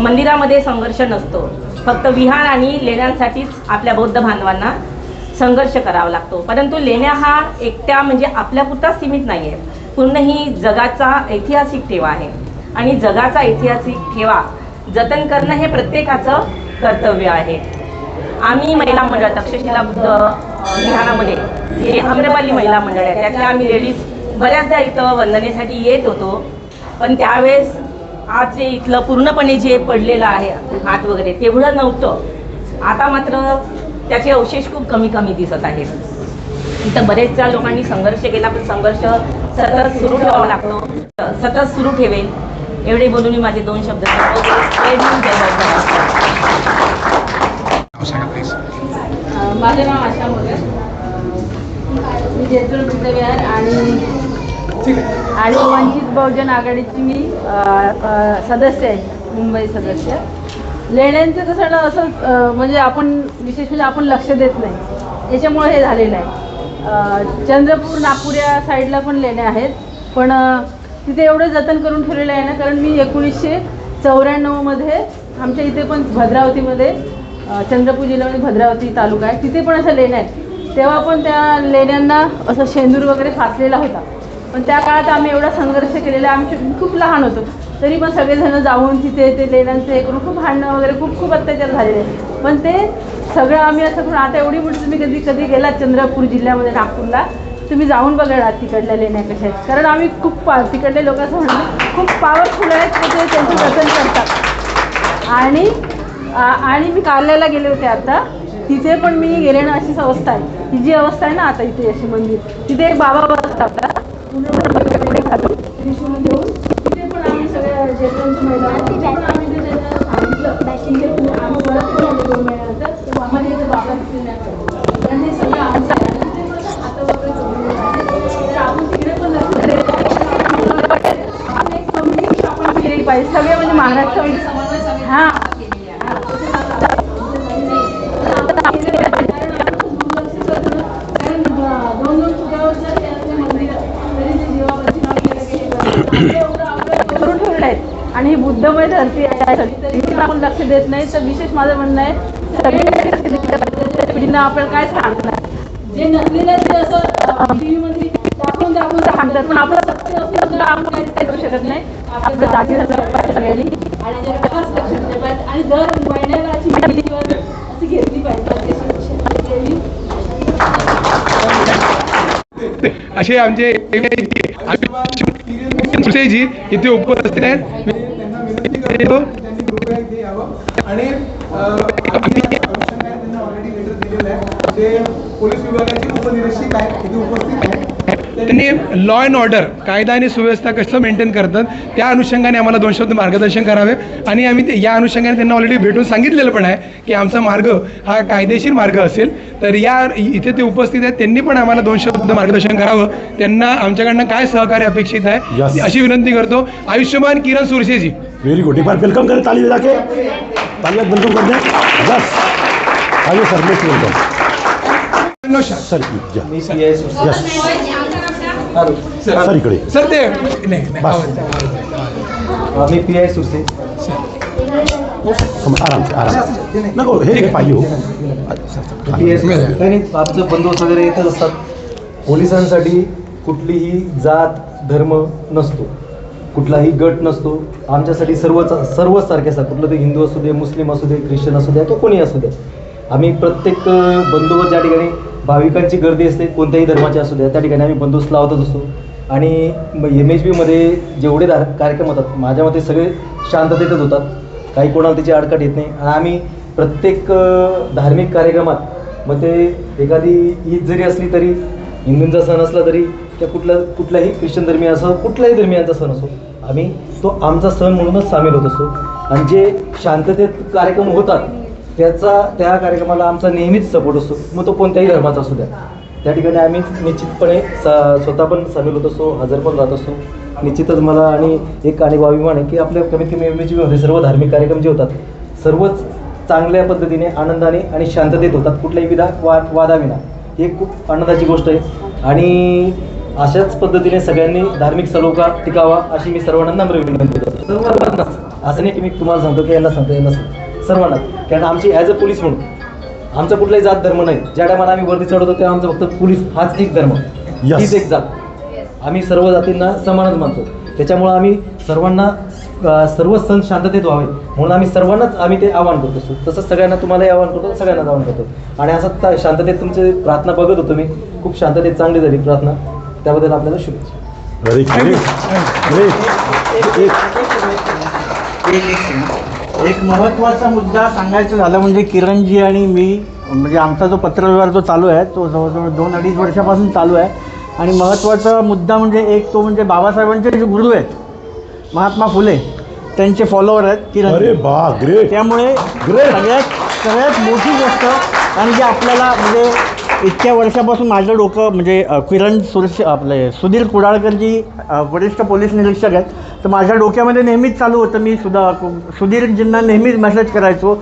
मंदिरामध्ये संघर्ष नसतो. फक्त विहार आणि लेण्यांसाठीच आपल्या बौद्ध बांधवांना संघर्ष करावा लागतो. परंतु लेण्या हा एकट्या म्हणजे आपल्यापुरताच सीमित नाही आहे, पूर्ण ही जगाचा ऐतिहासिक ठेवा आहे. आणि जगाचा ऐतिहासिक ठेवा जतन करणं हे प्रत्येकाचं कर्तव्य आहे. आम्ही महिला मंडळ तक्षशिला बुद्ध विहारामध्ये जे आम्रपाली महिला मंडळ आहे, त्यातल्या आम्ही लेडीज बऱ्याचदा इथं वंदनेसाठी येत होतो. पण त्यावेळेस आज जे इथलं पूर्णपणे जे पडलेलं आहे हात वगैरे तेवढं नव्हतं. आता मात्र त्याचे अवशेष खूप कमी कमी दिसत आहेत. इथं बरेचशा लोकांनी संघर्ष केला, पण संघर्ष सतत सुरू ठेवावा लागतो, सतत सुरू ठेवेल. एवढे बोलून मी माझे 2 शब्द माझे नाव आशा मोरे, मी जेतूर बुद्धविहार आणि वंचित बहुजन आघाडीची मी सदस्य आहे, मुंबई सदस्य. लेण्यांचं कसं ना असं म्हणजे आपण विशेष म्हणजे आपण लक्ष देत नाही, याच्यामुळे हे झालेलं आहे. चंद्रपूर नागपूर या साईडला पण लेण्या आहेत, पण तिथे एवढं जतन करून ठेवलेलं आहे ना, कारण मी 1994मध्ये आमच्या इथे पण भद्रावतीमध्ये, चंद्रपूर जिल्ह्यामध्ये भद्रावती तालुका आहे, तिथे पण अशा लेण्या आहेत. तेव्हा पण त्या लेण्यांना असं शेंदूर वगैरे फासलेला होता. पण त्या काळात आम्ही एवढा संघर्ष केलेला, आम्ही खूप लहान होतो, तरी पण सगळेजण जाऊन तिथे ते लेण्यांचं हे करून खूप भांडणं वगैरे खूप अत्याचार झालेले. पण ते सगळं आम्ही असं करून, आता एवढी मोठी तुम्ही कधी गेलात चंद्रपूर जिल्ह्यामध्ये नागपूरला, तुम्ही जाऊन बघा तिकडल्या लेण्या कशा आहेत. कारण आम्ही खूप तिकडले लोक असं म्हणतात खूप पॉवरफुल आहेत, ते त्यांचं जतन करतात. आणि मी कार्यालयाला गेले होते आता, तिथे पण मी गेले ना, अशीच अवस्था आहे. ही जी अवस्था आहे ना आता इथे अशी मंदिर, तिथे एक बाबा बसतात होता, तिथे पण आम्ही सगळ्या जेवणाची महिला आम्ही ते त्यांना सांगितलं, आम्ही परत 2 महिन्यानंतर आम्हाला इथे बाबा दिसले नाही, कारण हे सगळं आमचं आहे. तिथे पण हात वगैरे जोडलेलं आहे, तर आपण तिकडे पण आपण एक कमिटी आपण केली पाहिजे सगळे, म्हणजे महाराष्ट्र हां करून ठेवले आहेत. आणि ही बुद्धमय धरती आहे, तरी आपण लक्ष देत नाही. तर विशेष माझं म्हणणं आहे सगळे पिढींना आपण काय सांगणार, जे नसलेलं ते असं टी व्हीमध्ये दाखवून सांगतात, पण आपलं सत्य असून आपण काहीच करू शकत नाही. आपलं जाती सगळ्यांनी आणि लक्ष दिलं पाहिजे, आणि दर महिन्याला अशी मीटिंग अशी घेतली पाहिजे. असे आमचे जी इथे उपस्थित आहेत, त्यांना विनंती करतो त्यांनी कृपया इथे यावं. आणि त्यांना ऑलरेडी लेटर दिलेलं आहे, जे पोलीस विभागाचे उपनिरीक्षक आहेत इथे उपस्थित आहेत. त्यांनी लॉ अँड ऑर्डर, कायदा आणि सुव्यवस्था कसं मेंटेन करतात त्या अनुषंगाने आम्हाला 2 शब्द मार्गदर्शन करावे. आणि आम्ही या अनुषंगाने त्यांना ऑलरेडी भेटून सांगितलेलं पण आहे की आमचा मार्ग हा कायदेशीर मार्ग असेल. तर या इथे ते उपस्थित आहेत, त्यांनी पण आम्हाला 2 शब्द मार्गदर्शन करावं. त्यांना आमच्याकडनं काय सहकार्य अपेक्षित आहे अशी विनंती करतो. आयुष्यमान किरण सुरसे जी, वेरी गुड. एक बार वेलकम करें, ताली बजा के, तालियां वेलकम कर दें. बस आइए sir, next welcome sir. Sir इकडे सर ते नाही मी PI सुरसे. आराम से नको हे पाहिजे हो. आमचं बंदोबस्त वगैरे येतच असतात. पोलिसांसाठी कुठलीही जात धर्म नसतो, कुठलाही गट नसतो. आमच्यासाठी सर्वच सारखे असतात. कुठलं ते हिंदू असू दे, मुस्लिम असू दे, ख्रिश्चन असू द्या किंवा कोणी असू द्या. आम्ही प्रत्येक बंदोबस्त ज्या ठिकाणी भाविकांची गर्दी असते, कोणत्याही धर्माची असू द्या, त्या ठिकाणी आम्ही बंदोबस्त लावतच असतो. आणि MHBमध्ये जेवढे कार्यक्रम होतात माझ्या मते सगळे शांततेतच होतात, काही कोणाला त्याची आडकाठ येत नाही. आणि आम्ही प्रत्येक धार्मिक कार्यक्रमात मग ते एखादी ईद जरी असली तरी, हिंदूंचा सण असला तरी, त्या कुठलाही ख्रिश्चन धर्मीय असो, कुठल्याही धर्मियांचा सण असो, आम्ही तो आमचा सण म्हणूनच सामील होत असतो. आणि जे शांततेत कार्यक्रम होतात त्या कार्यक्रमाला आमचा नेहमीच सपोर्ट असतो, मग तो कोणत्याही धर्माचा असू द्या. त्या ठिकाणी आम्ही निश्चितपणे स्वतः पण सामील होत असतो, हजर पण राहत असतो. निश्चितच मला आणि एक अभिमान आहे की आपल्या कमीत कमी MHBमध्ये सर्व धार्मिक कार्यक्रम जे होतात सर्वच चांगल्या पद्धतीने, आनंदाने आणि शांततेत होतात, कुठल्याही वादाविना. ही एक खूप आनंदाची गोष्ट आहे. आणि अशाच पद्धतीने सगळ्यांनी धार्मिक सलोखा टिकावा अशी मी सर्वांना नम्र विनंती करतो. सर्वांना, असं नाही की मी तुम्हाला सांगतो की यांना सांगतो, यांना सर्वांना. कारण आमची ॲज अ पोलीस म्हणून आमचा कुठलाही जात धर्म नाही. ज्या टायमाला आम्ही वर्दी चढवतो तेव्हा आमचा फक्त पोलीस हाच एक धर्म, हीच एक जात. आम्ही सर्व जातींना समानच मानतो. त्याच्यामुळं आम्ही सर्वांना सर्व सण शांततेत व्हावे म्हणून आम्ही ते आवाहन करत असतो. तसंच सगळ्यांना तुम्हालाही आवाहन करतो, सगळ्यांनाच आवाहन करतो. आणि असं शांततेत तुमची प्रार्थना बघत होतो मी, खूप शांततेत चांगली झाली प्रार्थना, त्याबद्दल आपल्याला शुभेच्छा. एक महत्त्वाचा मुद्दा सांगायचं झालं म्हणजे किरणजी आणि मी, म्हणजे आमचा जो पत्रव्यवहार जो चालू आहे तो जवळजवळ 2-2.5 वर्षापासून चालू आहे. आणि महत्त्वाचा मुद्दा म्हणजे तो म्हणजे बाबासाहेबांचे जे गुरु आहेत महात्मा फुले, त्यांचे फॉलोअर आहेत किरण. त्यामुळे सगळ्यात मोठी गोष्ट, आणि जे आपल्याला म्हणजे इतक्या वर्षापासून माझं डोकं म्हणजे किरण सुधीर कुडाळकरजी वरिष्ठ पोलीस निरीक्षक आहेत, तर माझ्या डोक्यामध्ये नेहमीच चालू होतं. मी सुधीरजींना नेहमीच मेसेज करायचो,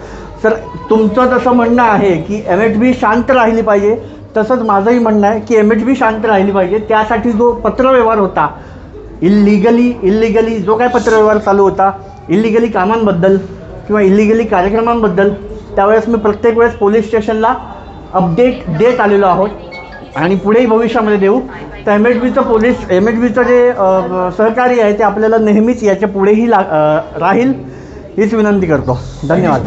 सर तुमचं तसं म्हणणं आहे की MHB शांत राहिली पाहिजे, तसंच माझंही म्हणणं आहे की MHB शांत राहिली पाहिजे. त्यासाठी जो पत्रव्यवहार होता, इल्लिगली जो काय पत्रव्यवहार चालू होता, इल्लिगली कामांबद्दल किंवा इल्लिगली कार्यक्रमांबद्दल, त्यावेळेस मी प्रत्येक वेळेस पोलीस स्टेशनला अपडेट देत आलेलो आहोत आणि पुढेही भविष्यामध्ये देऊ. तर MHBचं जे सहकार्य आहे ते आपल्याला नेहमीच याच्या पुढेही राहील हीच विनंती करतो. धन्यवाद.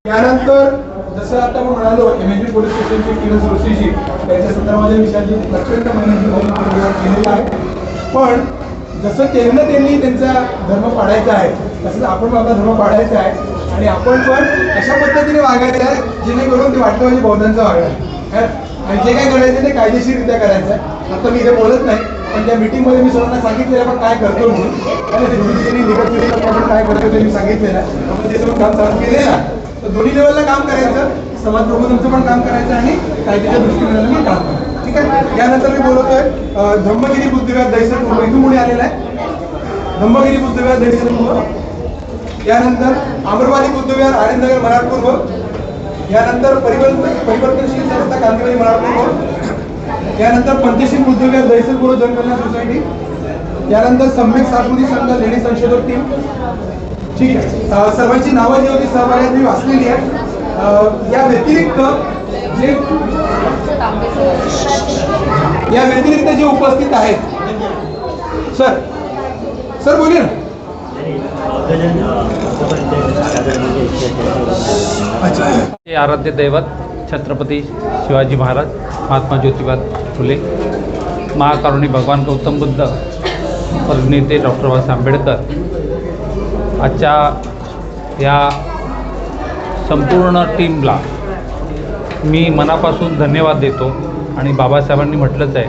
त्यानंतर जसं आता मी म्हणालो MHB पोलीस स्टेशनचे किरण जोशीजी त्यांच्या संदर्भाच्या विषयाची प्रचंड मेहनत केलेली आहे. पण जसं त्यांनी त्यांचा धर्म पाळायचा आहे तसंच आपण आपला धर्म पाळायचा आहे आणि आपण पण अशा पद्धतीने वागायचं आहे जेणेकरून ते वाटतं बौद्धांचं वागणं आहे. आणि जे काय करायचं ते कायदेशीररित्या करायचं आहे. आता मी इथे बोलत नाही, पण त्या मीटिंगमध्ये मी सर्वांना सांगितलेलं आपण काय करतो म्हणून, आणि ते आपण काय करतो ते मी सांगितलेलं आहे. आपण जे सर्व काम चालू केले ना, तर दोन्ही लेवलला काम करायचं, समाज प्रबोधनचं पण काम करायचं आणि कायद्याच्या दृष्टीने काम करायचं. ठीक आहे. यानंतर मी बोलतोय धम्मगिरी बुद्धविहार दहिसरपूर्व, इथून मुळे आलेला आहे धम्मगिरी बुद्धविहार दहिसरपूर्व. यानंतर अमरवाली बुद्धविहार आनंदनगर मराठपूर्व. यानंतर परिवर्तनशील संस्था कांदिवली मराठपूर्व. यानंतर पंचशील बुद्धविहार दहिसरपूर्व जनकल्याण सोसायटी. यानंतर सम्यक सास्कृतिक संघ लेडी संशोधक टीम. ठीक आहे. सर्वांची नावं जी होती सहभागात मी वाचलेली आहे. या व्यतिरिक्त जे उपस्थित आहेत, सर बोलिए ना. आराध्य दैवत छत्रपती शिवाजी महाराज, महात्मा ज्योतिबा फुले, महाकारुणी भगवान गौतम बुद्ध, नेते डॉक्टर बाबासाहेब आंबेडकर, आजच्या या संपूर्ण टीमला मी मनापासून धन्यवाद देतो. आणि बाबासाहेबांनी म्हटलंच आहे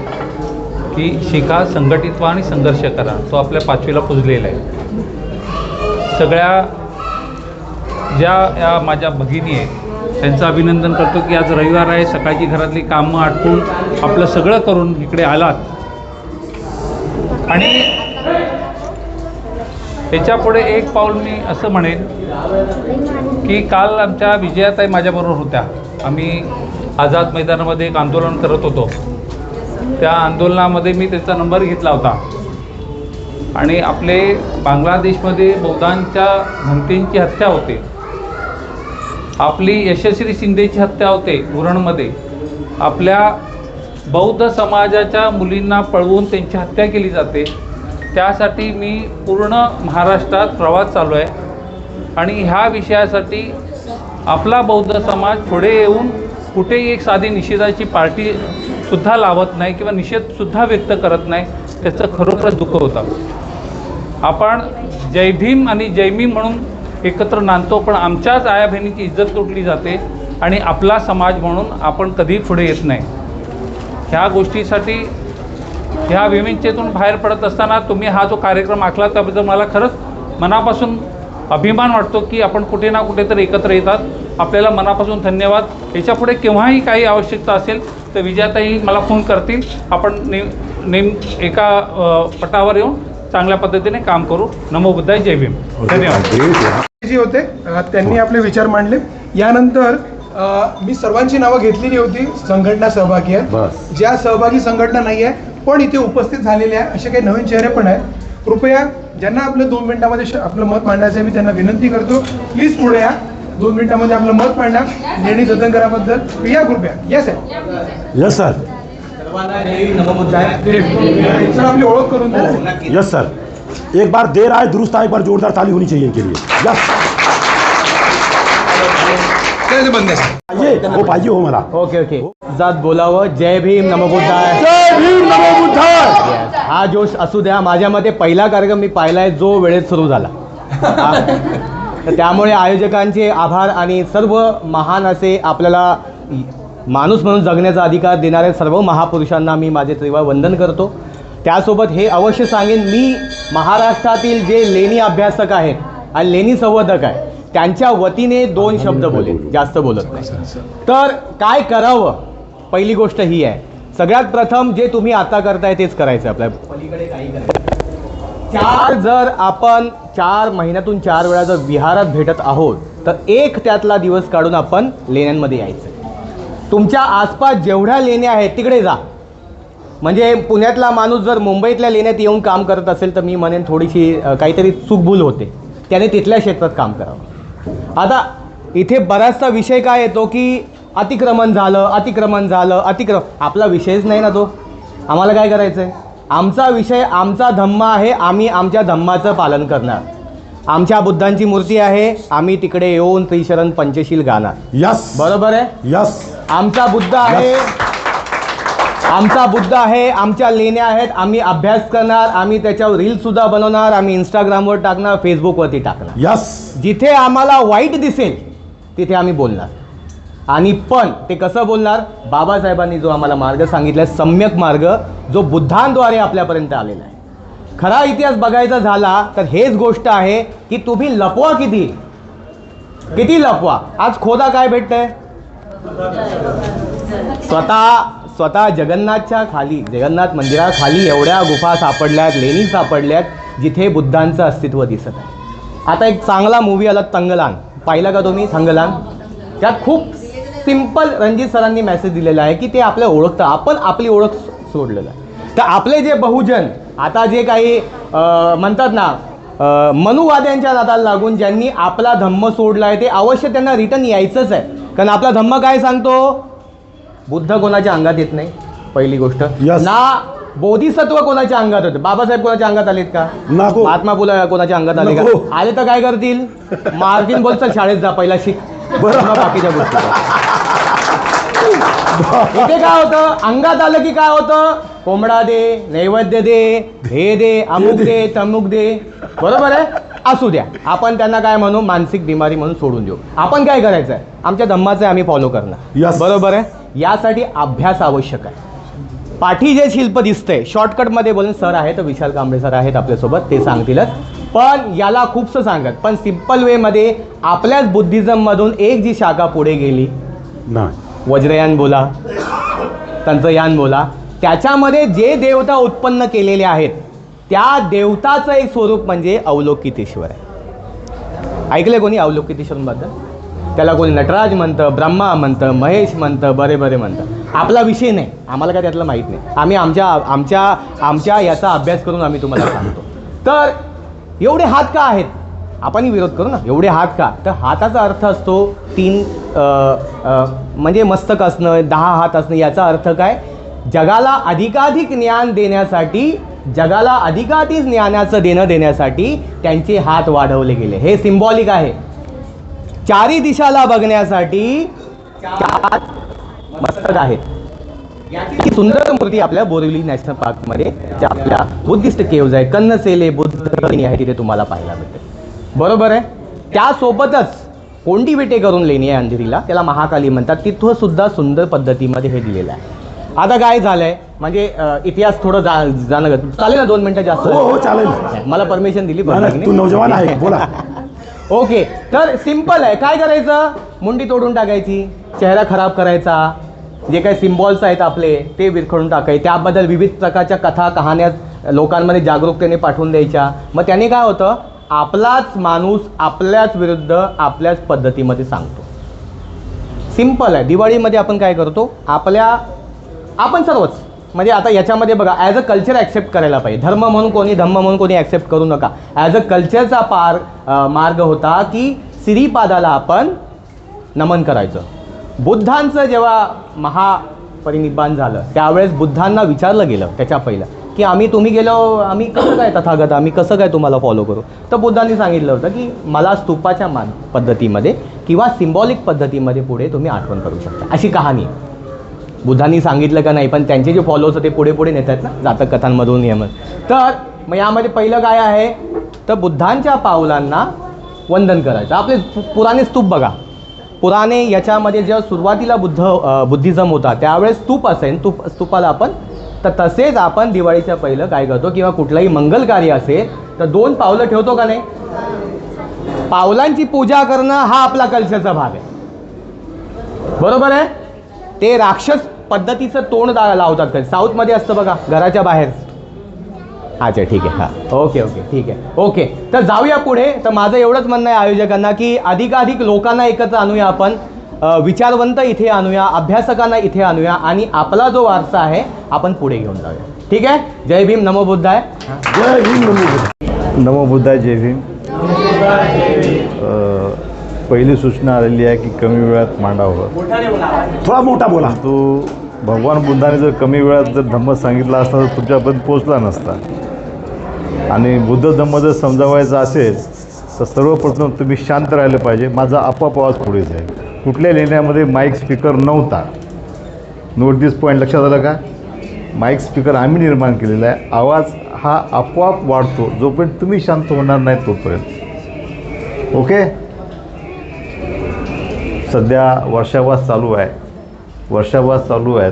की शिका, संघटित व्हा आणि संघर्ष करा. तो आपल्या 5वीला पुजलेला आहे. सगळ्या ज्या या माझ्या भगिनी आहेत त्यांचं अभिनंदन करतो की आज रविवार आहे, सकाळची घरातली कामं आटपून आपलं सगळं करून इकडे आलात. आणि याच्यापुढे एक पाऊल मी असं म्हणेन की काल आमच्या विजयाताई माझ्याबरोबर होत्या. आम्ही आझाद मैदानामध्ये एक आंदोलन करत होतो. त्या आंदोलनामध्ये मी त्याचा नंबर घेतला होता. आणि आपले बांगलादेशमध्ये बौद्धांच्या घंटेंची हत्या होते, आपली यशस्वी शिंदेची हत्या होते उरणमध्ये, आपल्या बौद्ध समाजाच्या मुलींना पळवून त्यांची हत्या केली जाते. त्यासाठी मी पूर्ण महाराष्ट्रात प्रवास चालू आहे आणि ह्या विषयासाठी आपला बौद्ध समाज पुढे येऊन कुठेही एक साधी निषेधाची पार्टीसुद्धा लावत नाही किंवा निषेधसुद्धा व्यक्त करत नाही, त्याचं खरोखरच दुःख होतं. आपण जय भीम आणि जय मी म्हणून एकत्र नांदतो, पण आमच्याच आया बहिणीची इज्जत लुटली जाते आणि आपला समाज म्हणून आपण कधी पुढे येत नाही. ह्या गोष्टीसाठी ह्या विविधतेतून बाहेर पडत असताना तुम्ही हा जो कार्यक्रम आखला त्याबद्दल मला खरंच मनापासून अभिमान वाटतो की आपण कुठे ना कुठेतरी एकत्र येतात. आपल्याला मनापासून धन्यवाद. याच्यापुढे केव्हाही काही आवश्यकता असेल तर विजयाताई मला फोन करतील. आपण एका पटावर येऊन चांगल्या पद्धतीने काम करू. नमो बुद्धाय, जय भीम. धन्यवाद. जे होते त्यांनी आपले विचार मांडले. यानंतर मी सर्वांची नावं घेतलेली होती. संघटना सहभागी आहेत, ज्या सहभागी संघटना नाही आहे पण इथे उपस्थित झालेले आहे असे काही नवीन चेहरे पण आहेत. कृपया ज्यांना आपलं 2 मिनिटामध्ये आपलं मत मांडायचं आहे मी त्यांना विनंती करतो, प्लीज पुढे या. 2 मिनिटामध्ये आपलं मत मांडा लेणी जतनकराबद्दल. या कृपया. Yes sir. Yes sir. Sir आपली ओळख करून द्या. Yes sir. एक बार देर आए दुरुस्त आए, एक बार जोरदार ताली होनी चाहिए इनके लिए. यस. हो पाहिजे हो मला. Okay okay. जात बोलावं. जय भीम नमो बुद्धाय. जय भीम नमो बुद्धाय. हा जोश असू द्या. माझ्या मते पहिला कार्यक्रम मी पाहिलाय जो वेळेत सुरू झाला. तर त्यामुळे आयोजकांचे आभार आणि सर्व महान असे आपल्याला माणूस म्हणून जगण्याचा अधिकार देणाऱ्या सर्व महापुरुषांना मी माझे त्रिवार वंदन करतो. त्यासोबत हे अवश्य सांगेन, मी महाराष्ट्रातील जे लेणी अभ्यासक आहेत आणि लेणी संवर्धक आहेत त्यांच्या वतीने 2 शब्द बोलेन, जास्त बोलत नाही. तर काय करावं, पहिली गोष्ट ही आहे. सगळ्यात प्रथम जे तुम्ही आता करताय तेच करायचं. आपल्या पलीकडे काही करायचं. जर आपण 4 महिन्यातून 4 वेळा जर विहारात भेटत आहोत तर एक त्यातला दिवस काढून आपण लेण्यांमध्ये यायचं. तुमच्या आसपास जेवढ्या लेण्या आहेत तिकडे जा. म्हणजे पुण्यातला माणूस जर मुंबईतल्या लेण्यात येऊन काम करत असेल तर मी म्हणेन थोडीशी काहीतरी चूकभूल होते, त्याने तिथल्या क्षेत्रात काम करावं. आता इथे बराचसा विषय काय येतो की अतिक्रमण झालं. आपला विषयच नाही ना तो. आम्हाला काय करायचं आहे, आमचा विषय आमचा धम्म आहे, आम्ही आमच्या धम्माचं पालन करणार. आमच्या बुद्धांची मूर्ती आहे, आम्ही तिकडे येऊन त्रिशरण पंचशील गाणार. यस. बरोबर आहे. यस. आमचा बुद्ध आहे, आमच्या लेण्या आहेत, आम्ही अभ्यास करणार, आम्ही त्याच्यावर रीलसुद्धा बनवणार, आम्ही इंस्टाग्रामवर टाकणार, फेसबुकवरती टाकणार. यस. जिथे आम्हाला वाईट दिसेल तिथे आम्ही बोलणार. आणि पण ते कसं बोलणार, बाबासाहेबांनी जो आम्हाला मार्ग सांगितला, सम्यक मार्ग जो बुद्धांद्वारे आपल्यापर्यंत आलेला आहे. खरा इतिहास बघायचा झाला तर हेच गोष्ट आहे की तुम्ही लपवा किती लपवा. आज खोदा काय भेटतंय, स्वतः जगन्नाथ मंदिराखाली एवढ्या गुफा सापडल्यात, लेणी सापडल्यात जिथे बुद्धांचं अस्तित्व दिसत आहे. आता एक चांगला मूवी आला तंगलान, पाहिला का तुम्ही तंगलान? त्यात खूप सिंपल रणजित सरांनी मेसेज दिलेला आहे की ते आपल्या ओळखतं, आपण आपली ओळख सोडलेलं आहे. तर आपले जे बहुजन आता जे काही म्हणतात ना मनुवाद्यांच्या नादाला लागून ज्यांनी आपला धम्म सोडला आहे ते अवश्य त्यांना रिटर्न यायचंच आहे. कारण आपला धम्म काय सांगतो, बुद्ध कोणाच्या अंगात येत नाही पहिली गोष्ट. ना बोधिसत्व कोणाच्या अंगात होते. बाबासाहेब कोणाच्या अंगात आलेत का? महात्मा फुले कोणाच्या अंगात आले का? आले तर काय करतील, मार्टिन बोल चल शाळेत जा, पहिला शिक, बाकीच्या गोष्टी. इथे काय होतं, अंगात आलं की काय होतं, कोंबडा दे, नैवेद्य दे, हे दे, अमुक दे, तमुक दे. बरोबर आहे. असू द्या, आपण त्यांना काय म्हणू, मानसिक बिमारी म्हणून सोडून देऊ. आपण काय करायचं आहे, आमच्या धम्माचं आम्ही फॉलो करणार. बरोबर आहे. यासाठी अभ्यास आवश्यक आहे. पाठी जे शिल्प दिसतंय, शॉर्टकटमध्ये बोलून सर आहेत, विशाल कांबळे सर आहेत आपल्यासोबत, ते सांगतीलच. पण याला खूपसं सांगत, पण सिम्पल वेमध्ये आपल्याच बुद्धिझममधून एक जी शाखा पुढे गेली, वज्रयान बोला, तंत्रयान बोला, त्याच्यामध्ये जे देवता उत्पन्न केलेले आहेत त्या देवताचं एक स्वरूप म्हणजे अवलोकितेश्वर आहे. ऐकले कोणी अवलोकितेश्वरबद्दल? त्याला कोणी नटराज म्हणतं, ब्रह्मा म्हणतं, महेश म्हणतं, बरे म्हणतं. आपला विषय नाही, आम्हाला काय त्यातलं माहीत नाही. आम्ही आमच्या याचा अभ्यास करून आम्ही तुम्हाला सांगतो. तर एवढे हात का आहेत, आपण विरोध करू ना, एवढे हात का? तर हाताचा अर्थ असतो 3 म्हणजे मस्तक असणं, 10 हात असणं. याचा अर्थ काय, जगाला अधिकाधिक ज्ञान देण्यासाठी, जगाला अधिकाधिक ज्ञानाचं देणं देण्यासाठी त्यांचे हात वाढवले गेले. हे सिम्बॉलिक आहे. 4 दिशाला बघण्यासाठी मस्तक आहेत. ही सुंदर मूर्ती आपल्या बोरिवली नॅशनल पार्कमध्ये ज्या आपल्या बुद्धिस्ट केव्ज आहे, कन्नसेले बुद्ध लेणी आहे तिथे तुम्हाला पाहायला मिळते. बरोबर आहे. त्यासोबतच कोंडी विटे करून लेणी आहे अंधेरीला, त्याला महाकाली म्हणतात. तिथं सुद्धा सुंदर पद्धतीमध्ये हे दिलेलं आहे. आता काय झालंय म्हणजे इतिहास थोडं जाणं चालेल ना? 2 मिनिटं जास्त? हो चालेल. मला परमिशन दिली. तू नौजवान आहे, बोला. ओके, तर सिंपल आहे. काय करायचं? मुंडी तोडून टाकायची, चेहरा खराब करायचा, जे काही सिम्बॉल्स आहेत आपले ते विरखडून टाकायचे, त्याबद्दल विविध प्रकारच्या कथा कहाण्या लोकांमध्ये जागरूकतेने पाठवून द्यायच्या. मग त्याने काय होतं? आपलाच माणूस आपल्याच विरुद्ध आपल्याच पद्धतीमध्ये सांगतो. सिंपल आहे. दिवाळीमध्ये आपण काय करतो? आपण सर्वच म्हणजे आता याच्यामध्ये बघा, ॲज अ कल्चर ॲक्सेप्ट करायला पाहिजे. धर्म म्हणून कोणी, धम्म म्हणून कोणी ॲक्सेप्ट करू नका. ॲज अ कल्चरचा मार्ग होता की श्रीपादाला आपण नमन करायचं. बुद्धांचं जेव्हा महापरिनिब्बाण झालं त्यावेळेस बुद्धांना विचारलं गेलं त्याच्या पहिलं की तुम्ही गेलो, आम्ही कसं काय तथागत, आम्ही कसं काय तुम्हाला फॉलो करू? तर बुद्धांनी सांगितलं होतं की मला स्तूपाच्या पद्धतीमध्ये किंवा सिम्बॉलिक पद्धतीमध्ये पुढे तुम्ही आठवण करू शकता. अशी कहाणी आहे. बुद्धांनी सांगितलं का नाही, पण त्यांचे जे फॉलोअर्स ते पुढे पुढे नेतात ना जातक कथांमधून नियमन. तर मग यामध्ये पहिलं काय आहे? तर बुद्धांच्या पावलांना वंदन करायचं. आपले पुराणे स्तूप बघा. पुराणे याच्यामध्ये जेव्हा सुरुवातीला बुद्धिझम होता त्यावेळेस स्तूप असेल, स्तूपाला आपण तर तसेच आपण दिवाळीच्या पहिलं काय करतो किंवा कुठलंही मंगल कार्य असेल तर 2 पावलं ठेवतो का नाही? पावलांची पूजा करणं हा आपला कल्चरचा भाग आहे. बरोबर आहे. ते राक्षस पद्धतीचं तोंड लावतात कधी. साऊथमध्ये असतं बघा, घराच्या बाहेर. अच्छा ठीक आहे. हां ओके ठीक आहे. ओके, तर जाऊया पुढे. तर माझं एवढंच म्हणणं आहे आयोजकांना की अधिकाधिक लोकांना एकत्र आणूया आपण, विचारवंत इथे आणूया, अभ्यासकांना इथे आणूया आणि आपला जो वारसा आहे आपण पुढे घेऊन जाऊया. ठीक आहे. जय भीम, नमो बुद्धाय. जय भीम, नमो बुद्धाय. नमो बुद्धाय, जय भीम. पहिली सूचना आलेली आहे की कमी वेळात मांडावं. थोडा मोठा बोला. तो भगवान बुद्धाने जर कमी वेळात जर धम्म सांगितला असता तर तुमच्यापर्यंत पोचला नसता. आणि बुद्ध धम्म जर समजावायचा असेल तर सर्वप्रथम तुम्ही शांत राहिलं पाहिजे. माझा आपोआप आवाज पुढे जाईल. कुठल्या लेण्यामध्ये माईक स्पीकर नव्हता. नोट दिस पॉईंट, लक्षात आलं का? माईक स्पीकर आम्ही निर्माण केलेला आहे. आवाज हा आपोआप वाढतो जोपर्यंत तुम्ही शांत होणार नाही तोपर्यंत. ओके. सध्या वर्षावास चालू आहे.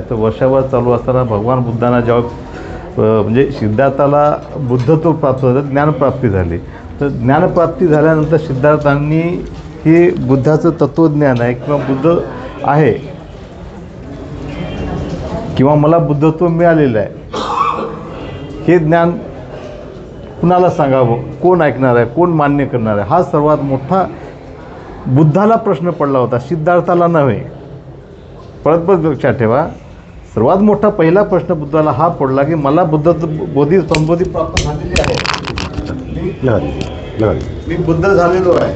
तर वर्षावास चालू असताना भगवान बुद्धांना जेव्हा म्हणजे सिद्धार्थाला बुद्धत्व प्राप्त झालं, ज्ञानप्राप्ती झाली. तर ज्ञानप्राप्ती झाल्यानंतर सिद्धार्थांनी हे बुद्धाचं तत्त्वज्ञान आहे किंवा बुद्ध आहे किंवा मला बुद्धत्व मिळालेलं आहे हे ज्ञान कुणाला सांगावं, कोण ऐकणार आहे, कोण मान्य करणार आहे, हा सर्वात मोठा बुद्धाला प्रश्न पडला होता, सिद्धार्थाला नव्हे. परत लक्षात ठेवा, सर्वात मोठा पहिला प्रश्न बुद्धाला हा पडला की मला बुद्ध संबोधी प्राप्त झालेली आहे, मी बुद्ध झालेलो आहे,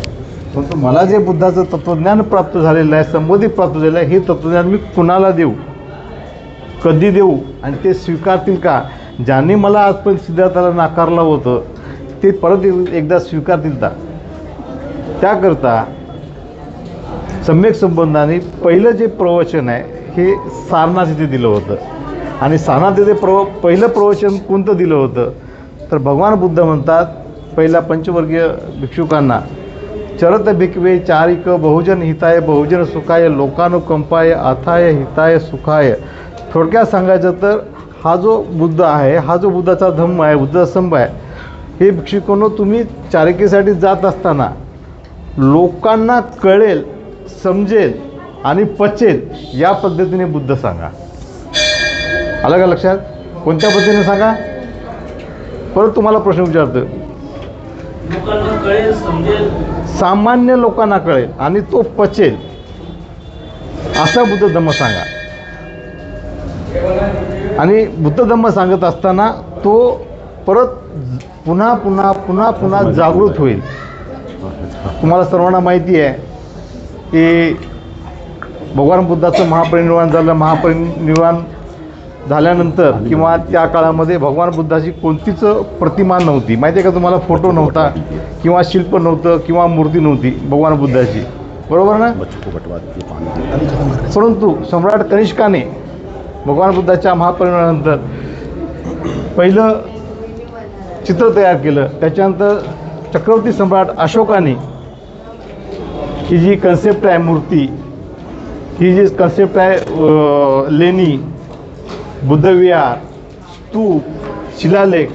परंतु मला जे बुद्धाचं तत्त्वज्ञान प्राप्त झालेलं आहे, संबोधी प्राप्त झालेलं आहे, हे तत्त्वज्ञान मी कुणाला देऊ, कधी देऊ आणि ते स्वीकारतील का? ज्यांनी मला आजपर्यंत सिद्धार्थाला नाकारलं होतं ते परत एकदा स्वीकारतील का? त्याकरता सम्यक संबंधाने पहिलं जे प्रवचन आहे हे सारनाथ इथे दिलं होतं. आणि सारनाथ इथे पहिलं प्रवचन कोणतं दिलं होतं तर भगवान बुद्ध म्हणतात पहिल्या पंचवर्गीय भिक्षुकांना, चरत भिकवे चारिक बहुजन हिताय बहुजन सुखाय लोकानुकंपाय अथाय हिताय सुखाय. थोडक्यात सांगायचं तर हा जो बुद्ध आहे, हा जो बुद्धाचा धम्म आहे, बुद्धाचा स्तंभ आहे, हे भिक्षुकांनो तुम्ही चारिकेसाठी जात असताना लोकांना कळेल, समजेल आणि पचेल या पद्धतीने बुद्ध सांगा. आलं का लक्षात? कोणत्या पद्धतीने सांगा? परत तुम्हाला प्रश्न विचारतो. लोकांना कळेल, समजेल, सामान्य लोकांना कळेल आणि तो पचेल असा बुद्ध धम्म सांगा. आणि बुद्ध धम्म सांगत असताना तो परत पुन्हा पुन्हा पुन्हा पुन्हा जागृत होईल. तुम्हाला सर्वांना माहिती आहे की भगवान बुद्धाचं महापरिनिर्वाण झालं. महापरिनिर्वाण झाल्यानंतर किंवा त्या काळामध्ये भगवान बुद्धाची कोणतीच प्रतिमा नव्हती. माहिती आहे का तुम्हाला? फोटो नव्हता किंवा शिल्प नव्हतं किंवा मूर्ती नव्हती भगवान बुद्धाची. बरोबर ना? बच्चों को बंटवा देती है पानी। परंतु सम्राट कनिष्काने भगवान बुद्धाच्या महापरिनिर्वाणानंतर पहिलं चित्र तयार केलं. त्याच्यानंतर चक्रवर्ती सम्राट अशोकाने ही जी कन्सेप्ट आहे मूर्ती, ही जी कन्सेप्ट आहे लेणी, बुद्धविहार, स्तूप, शिलालेख,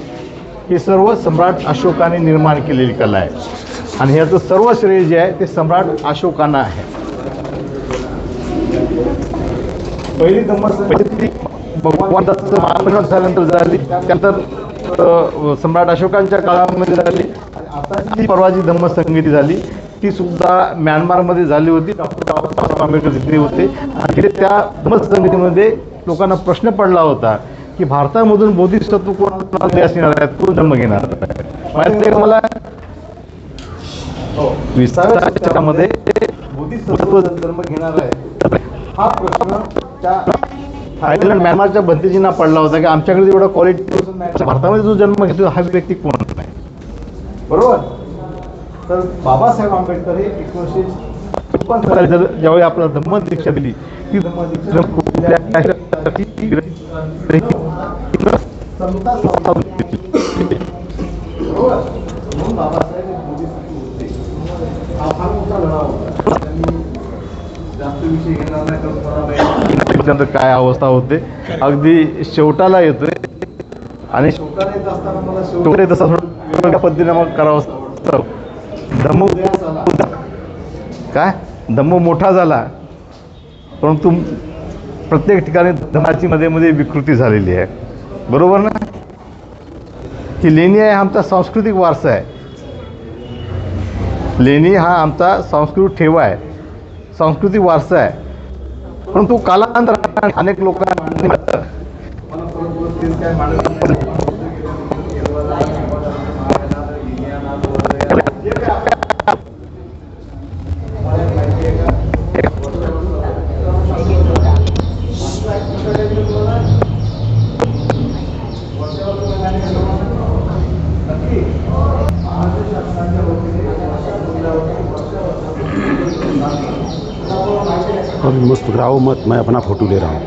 हे सर्व सम्राट अशोकाने निर्माण केलेली कला आहे. आणि ह्याचं सर्व श्रेय जे आहे ते सम्राट अशोकांना आहे. पहिली दंमत भगवान दत्ताचं महापरिनिर्वाण झाल्यानंतर झाली, त्यानंतर सम्राट अशोकांच्या काळामध्ये झाली. आता जी परवाची धम्म संगीती झाली ती सुद्धा म्यानमारमध्ये झाली होती. डॉक्टर बाबासाहेब आंबेडकर तिथे होते आणि त्या धम्म संगीतीमध्ये लोकांना प्रश्न पडला होता की भारतामधून बोधिसत्व कोण असणार आहेत, कोण जन्म घेणार माहिती आहे मला. 20व्या शतकामध्ये बोधिसत्व जन्म घेणार आहे हा प्रश्न त्या थायलंड म्यानमारच्या बंदीजींना पडला होता की आमच्याकडे एवढा क्वालिटी भारतामध्ये जो जन्म घेतो हा व्यक्ती कोण नाही. बरोबर. तर बाबासाहेब आंबेडकर हे 1956 साली ज्यावेळी आपल्याला धम्म दीक्षा दिली ती धम्म दीक्षा म्हणून बाबासाहेब हा मोठा लढा होता. जास्त विषय घेणार नाही काय अवस्था होते. अगदी शेवटाला येतोय आणि शेवटाला येत असताना मला शेवट येत असं वेगवेगळ्या पद्धतीने मग करावं. धम्म काय धम्म मोठा झाला परंतु प्रत्येक ठिकाणी धम्माची मध्ये मध्ये विकृती झालेली आहे. बरोबर ना? की लेणी आहे आमचा सांस्कृतिक वारसा आहे. लेणी हा आमचा सांस्कृतिक ठेवा आहे, सांस्कृतिक वारसा आहे. परंतु कालांतराने अनेक लोकांनी अभी मुस्कुराओ मत, मैं अपना फोटो ले रहा हूँ.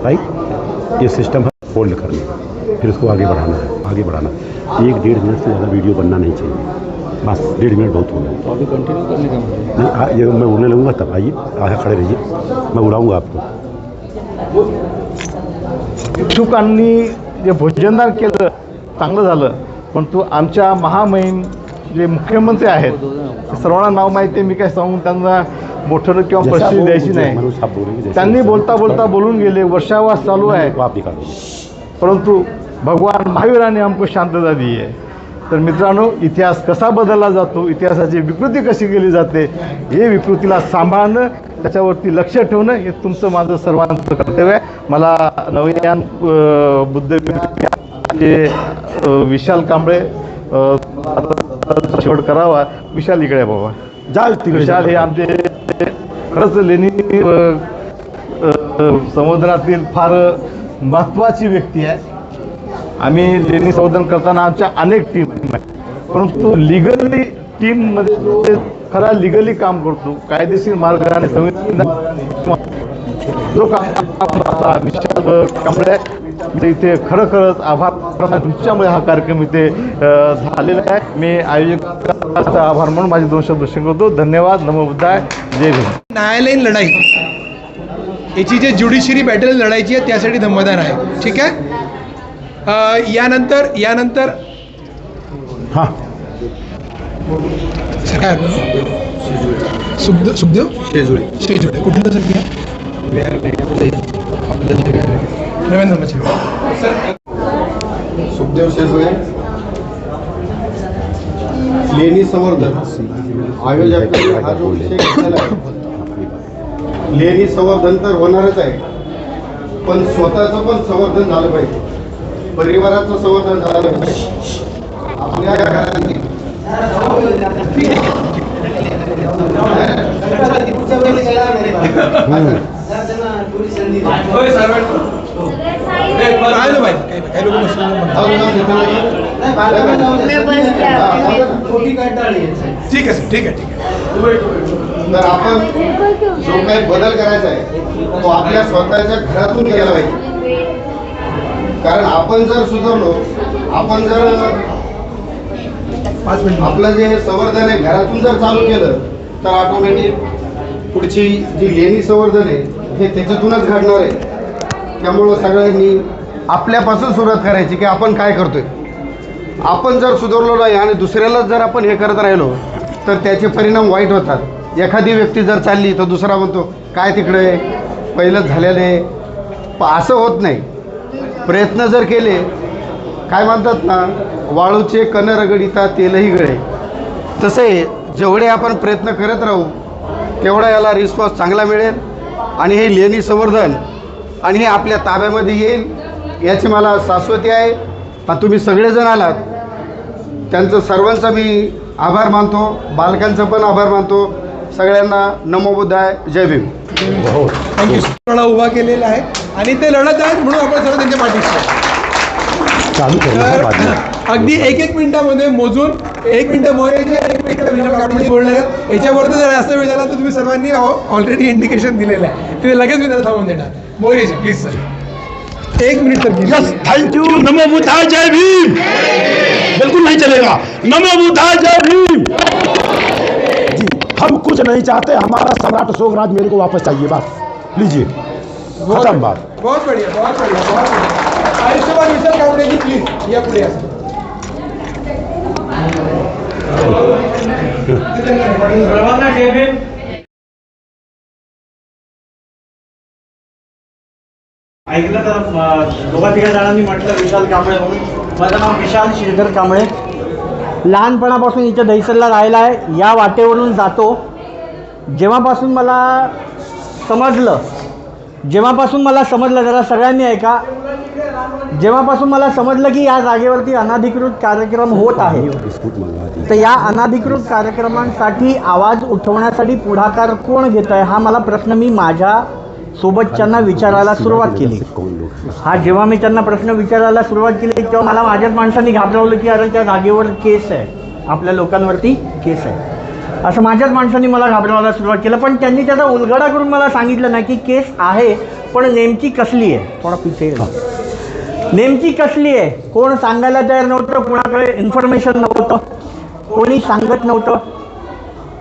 राइट, ये सिस्टम है फोल्ड करने, फिर उसको आगे बढ़ाना है, आगे बढ़ाना. 1-1.5 मिनट से ज़्यादा वीडियो बनना नहीं चाहिए. बस 1.5 मिनट बहुत हो गया. अभी कंटिन्यू करने का नहीं, ये मैं उड़ने लगूंगा तब आइए, आगे खड़े रहिए, मैं उड़ाऊंगा आपको. भिक्षुकांनी जे भोजनदान केलं चांगलं झालं. परंतु आमच्या महामहिम जे मुख्यमंत्री आहेत सर्वांना नाव माहिती आहे, मी काय सांगून त्यांना मोठं किंवा प्रसिद्धी द्यायची नाही. त्यांनी बोलता बोलता बोलून गेले. वर्षावास चालू आहे परंतु भगवान महावीराने हमको शांतता दी आहे. तर मित्रांनो, इतिहास कसा बदलला जातो, इतिहासाची विकृती कशी केली जाते, हे विकृतीला सांभाळणं, त्याच्यावरती लक्ष ठेवणं हे तुमचं माझं सर्वांचं कर्तव्य आहे. मला नवयान बुद्धविहारचे विशाल कांबळे शेवट करावा. विशाल इकडे बाबा जा. विशाल हे आमचे खरंच लेणी संवर्धनातील फार महत्त्वाची व्यक्ती आहे. आम्ही लेणी संवर्धन करताना आमच्या अनेक टीम आहेत, परंतु लिगली टीममध्ये खरा लिगली काम करतो, कायदेशीर मार्गाने जो काम विशाल कांबळे इथे खरंच आभार. तुमच्यामुळे हा कार्यक्रम इथे झालेला आहे. मी आयोजकाचा आभार म्हणून माझे 2 शब्द करतो. धन्यवाद. नमो बुद्धाय. जय भीम. न्यायालयीन लढाई याची जे ज्युडिशरी बॅटल लढायची आहे त्यासाठी धम्मदान आहे. ठीक आहे. यानंतर हां काय सुखदेव शेजुळे कुठलं सर नवीन सुखदेव शेजुळे लेणी संवर्धन आयोजकांनी हा जो विषय घेतलेला आहे, लेणी संवर्धन तर होणारच आहे, पण स्वतःचं पण संवर्धन झालं पाहिजे, परिवाराचं संवर्धन झालं पाहिजे. आपल्या घरातली ठीक आहे, ठीक आहे. तर आपण जो काही बदल करायचा आहे तो आपल्या स्वतःच्या घरातून केला पाहिजे. कारण आपण जर सुधारलो, आपण जर आपलं जे संवर्धन आहे घरातून जर चालू केलं तर ऑटोमॅटिक पुढची जी लेणी संवर्धन आहे हे त्याच्यातूनच घडणार आहे. त्यामुळं सगळ्यांनी आपल्यापासून सुरुवात करायची की आपण काय करतोय. आपण जर सुधारलो नाही आणि दुसऱ्याला जर आपण हे करत राहिलो तर त्याचे परिणाम वाईट होतात. एखादी व्यक्ती जर चालली तर दुसरा म्हणतो काय तिकडे पहिलंच झालेलं आहे. असं होत नाही. प्रयत्न जर केले, काय म्हणतात ना, वाळूचे कण रगडिता तेलही गळे, तसे जेवढे आपण प्रयत्न करत राहू तेवढा याला रिस्पॉन्स चांगला मिळेल आणि हे लेणी संवर्धन आणि हे आपल्या ताब्यामध्ये येईल याची मला शाश्वती आहे. तुम्ही सगळेजण आलात, त्यांचं सर्वांचा मी आभार मानतो, बालकांचा पण आभार मानतो. सगळ्यांना नमो बुद्धाय, जय भीम. थँक्यू. लढा उभा केलेला आहे आणि ते लढत आहेत म्हणून आपण सर्व त्यांच्या पाठीशी. अगदी एक मिनिटामध्ये मोजून 1 मिनिटं मोरायचे, 1 मिनिटं बोलणार आहेत. याच्यावरती जर जास्त वेळ झाला तर तुम्ही सर्वांनी ऑलरेडी इंडिकेशन दिलेलं आहे, ते लगेच मी त्याला थांबून देणार. मोरेचे प्लीज सर 1 मिनिट तर. Yes, thank you. नमो बुद्धाय, जय भीम. बिल्कुल नहीं चलेगा. नमो बुद्धाय, जय भीम. जी, हम कुछ नहीं चाहते, हमारा सम्राट अशोक राज मेरे को वापस चाहिए, बस लीजिए, खत्म बात. बहुत बढ़िया, बहुत बढ़िया, बहुत बढ़िया. आयुष्यमान विशाल कावडे जी प्लीज या पुढे या. ऐकलं तर दोघा तिघा जणांनी म्हटलं विशाल कांबळे म्हणून. माझं नाव विशाल श्रीधर कांबळे. लहानपणापासून इथं दहिसरला राहिला आहे. या वाटेवरून जातो. जेव्हापासून मला समजलं जरा सगळ्यांनी ऐका. जेव्हापासून मला समजलं की या जागेवरती अनधिकृत कार्यक्रम होत आहे, तर या अनधिकृत कार्यक्रमांसाठी आवाज उठवण्यासाठी पुढाकार कोण घेत आहे हा मला प्रश्न मी माझ्या सोबतच्यांना विचारायला सुरुवात केली. जेव्हा मी त्यांना प्रश्न विचारायला सुरुवात केली तेव्हा मला माझ्याच माणसांनी घाबरवलं की अरे त्या जागेवर केस आहे, आपल्या लोकांवरती केस आहे, असं माझ्याच माणसांनी मला घाबरवायला सुरुवात केलं. पण त्यांनी त्याचा उलगडा करून मला सांगितलं नाही की केस आहे, पण नेमकी कसली आहे. थोडा पिछे नेमकी कसली आहे कोण सांगायला तयार नव्हतं, कोणाकडे इन्फॉर्मेशन नव्हतं, कोणी सांगत नव्हतं.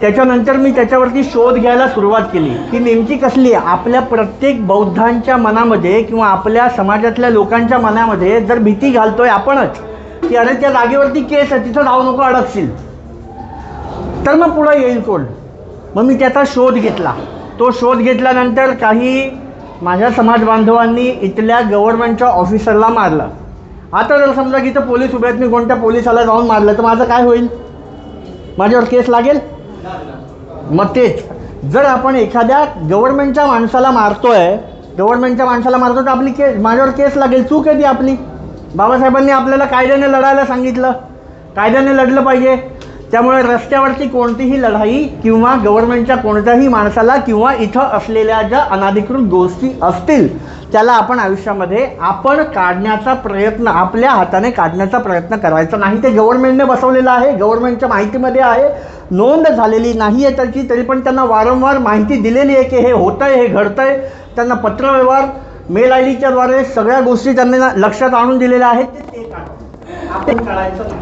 त्याच्यानंतर मी त्याच्यावरती शोध घ्यायला सुरुवात केली की नेमकी कसली आहे. आपल्या प्रत्येक बौद्धांच्या मनामध्ये किंवा आपल्या समाजातल्या लोकांच्या मनामध्ये जर भीती घालतोय आपणच की अरे त्या जागेवरती केस आहे, तिथं जाऊ नको, अडकशील, तर मग पुढं येईल कोण. मग मी त्याचा शोध घेतला. तो शोध घेतल्यानंतर काही माझ्या समाज बांधवांनी इथल्या गव्हर्नमेंटच्या ऑफिसरला मारलं. आता जर समजा की इथं पोलीस उभे आहेत, मी कोणत्या पोलिसाला जाऊन मारलं तर माझं काय होईल, माझ्यावर केस लागेल. मग तेच जर आपण एखाद्या गव्हर्नमेंटच्या माणसाला मारतोय तर आपली केस, माझ्यावर केस लागेल. चूक आहे ती आपली. बाबासाहेबांनी आपल्याला कायद्याने लढायला सांगितलं, कायद्याने लढलं पाहिजे. त्यामुळे रस्त्यावरची कोणतीही लढाई किंवा गव्हर्नमेंटच्या कोणत्याही माणसाला किंवा इथं असलेल्या ज्या अनधिकृत गोष्टी असतील त्याला आपण आयुष्यामध्ये काढण्याचा प्रयत्न, आपल्या हाताने काढण्याचा प्रयत्न करायचा नाही. ते गव्हर्नमेंटने बसवलेलं आहे, गव्हर्नमेंटच्या माहितीमध्ये आहे, नोंद झालेली नाही आहे त्याची, तरी पण त्यांना वारंवार माहिती दिलेली आहे की हे होतं आहे, हे घडतं आहे. त्यांना पत्रव्यवहार, मेल आय डीच्या द्वारे सगळ्या गोष्टी त्यांना लक्षात आणून दिलेल्या आहेत. ते आपण काढायचं नाही.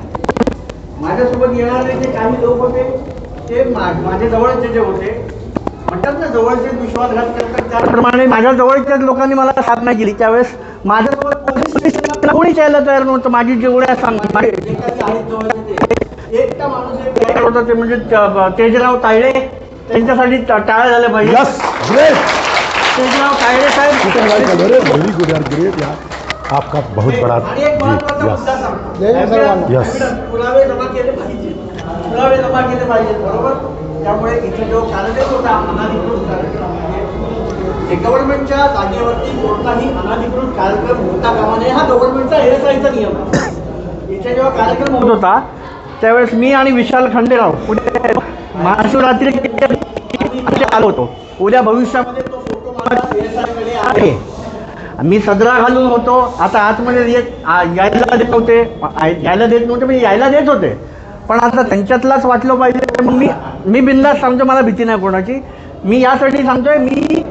माझ्यासोबत येणारे जे काही लोक होते ते माझ्या जवळचे जे होते, म्हणतात ना जवळचे विश्वासघात करतात, त्याप्रमाणे माझ्या जवळच्याच लोकांनी मला साथ नाही केली. त्यावेळेस माझ्यासोबत पोलीस स्टेशनला कोणीच यायला तयार नव्हतं. माझी जेवढ्या एकटा माणूस होता ते म्हणजे तेजराव तायडे, त्यांच्यासाठी टाळ्या झाल्या पाहिजे. तेजराव तायडे साहेब, आपका बहुत बड़ा पुरावे जमा केले पाहिजे, बरोबर. त्यामुळे इथे जो कार्यक्रम होता अनधिकृत कार्यक्रम गव्हर्नमेंटच्या जागेवरती कोणताही अनधिकृत कार्यक्रम होता कामा नये, हा गव्हर्नमेंटचा हेरसाईचा नियम आहे. इथे जेव्हा कार्यक्रम होत होता त्यावेळेस मी आणि विशाल खंडेराव पुढे महाशिवरात्री आलो होतो. उद्या भविष्यामध्ये तो फोटो माझ्या हेरसाईकडे आहे. मी सदरा घालून होतो. आता आतमध्ये यायला देत नव्हते, म्हणजे यायला देत होते, पण आता त्यांच्यातलाच वाटलं पाहिजे. मग मी बिंदास सांगतो, मला भीती नाही कोणाची. मी यासाठी सांगतोय, मी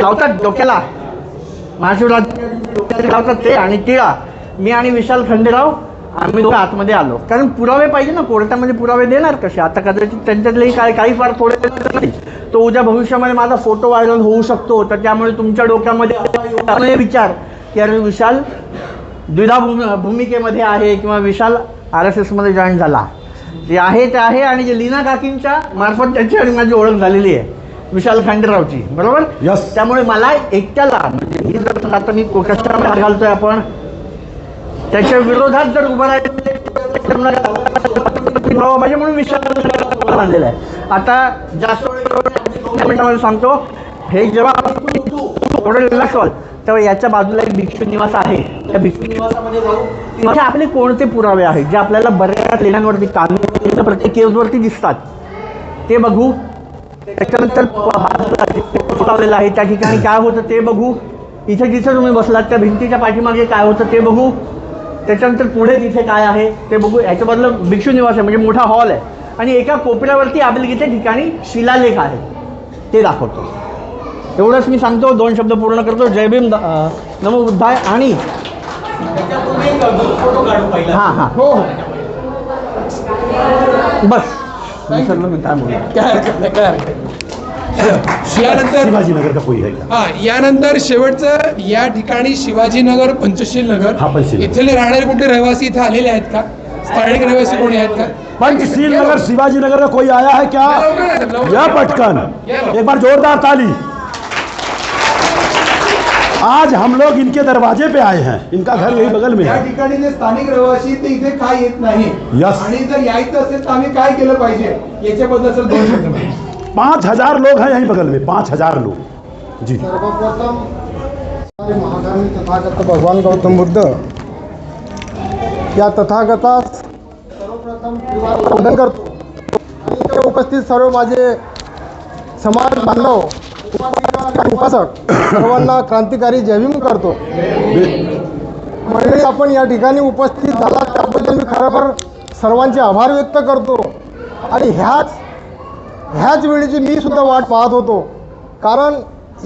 लावतात डोक्याला महाशिवरात्री लावतात ते आणि टिळा, मी आणि विशाल खंडेराव आम्ही दोघं आतमध्ये आलो. कारण पुरावे पाहिजे ना, कोर्टामध्ये पुरावे देणार कसे. आता कदाचित त्यांच्यातलेही काही फार थोडे नाही. तो उद्या भविष्यामध्ये माझा फोटो व्हायरल होऊ शकतो, तर त्यामुळे तुमच्या डोक्यामध्ये विचार की अरे विशाल द्विधा भूमिकेमध्ये आहे किंवा विशाल RSSमध्ये जॉईन झाला, जे आहे ते आहे. आणि जे लीना काकींच्या मार्फत त्याची आणि माझी ओळख झालेली आहे विशाल खंडेरावची, बरोबर. त्यामुळे मला एकट्याला म्हणजे ही जर आता मी कशामध्ये घालतोय आपण त्याच्या विरोधात जर उभं राहायचं म्हणून विशाल आणलेला आहे. आता जास्त मिनिटामध्ये सांगतो, हे जेव्हा रिलॅक्स व्हाल तेव्हा याच्या बाजूला एक भिक्षू निवास आहे. त्या भिक्षू निवासामध्ये जाऊ, आपले कोणते पुरावे आहेत जे आपल्याला बऱ्याच लेण्यांवरती कामे प्रत्येक केसवरती दिसतात ते बघू. त्याच्यानंतर लावलेलं आहे त्या ठिकाणी काय होतं ते बघू. इथे जिथे तुम्ही बसलात त्या भिंतीच्या पाठीमागे काय होतं ते बघू. त्याच्यानंतर पुढे तिथे काय आहे ते बघू. याच्या बाजूला भिक्षू निवास आहे, म्हणजे मोठा हॉल आहे, आणि एका कोपऱ्यावरती आपल्या इथे ठिकाणी शिलालेख आहे ते दाखवतो. एवढंच मी सांगतो, 2 शब्द पूर्ण करतो. जय भीम, नमो बुद्धाय. आणि हां हां हो हो बस विसरलो मी काय बोलतो. यानंतर शिवाजीनगर का कोई है क्या? यानंतर शेवटचं या ठिकाणी शिवाजीनगर, पंचशील नगर इथले राहणारे कुठले रहिवासी इथे आलेले आहेत का? स्थानिक रहिवासी कोणी आहेत का? पंचशील नगर शिवाजीनगर का कोई आया है क्या? या पटकन एक बार जोरदार ताली. आज हम लोग इनके दरवाजे पे आए हैं, इनका घर यही बगल में या है. ठिकाणी जे स्थानिक रहिवासी ते इथे काय येत नाही, आणि जर यायचं असेल तर आम्ही काय केलं पाहिजे याच्याबद्दल सर 2 शब्द. 5000 लोग हैं यहीं बगल में, 5000 लोग जी. सर्वप्रथम महागामी तथागत भगवान गौतम बुद्ध या तथागतास सर्वप्रथम वंदन करतो. आणि इथे उपस्थित सर्व माझे समाज बांधव, उपासक सर्वांना क्रांतिकारी जय भीम करतो. मंडळी, आपण या ठिकाणी उपस्थित झाला त्याबद्दल मी खरोखर सर्वांचे आभार व्यक्त करतो. आणि ह्याच वेळेची मी सुद्धा वाट पाहत होतो, कारण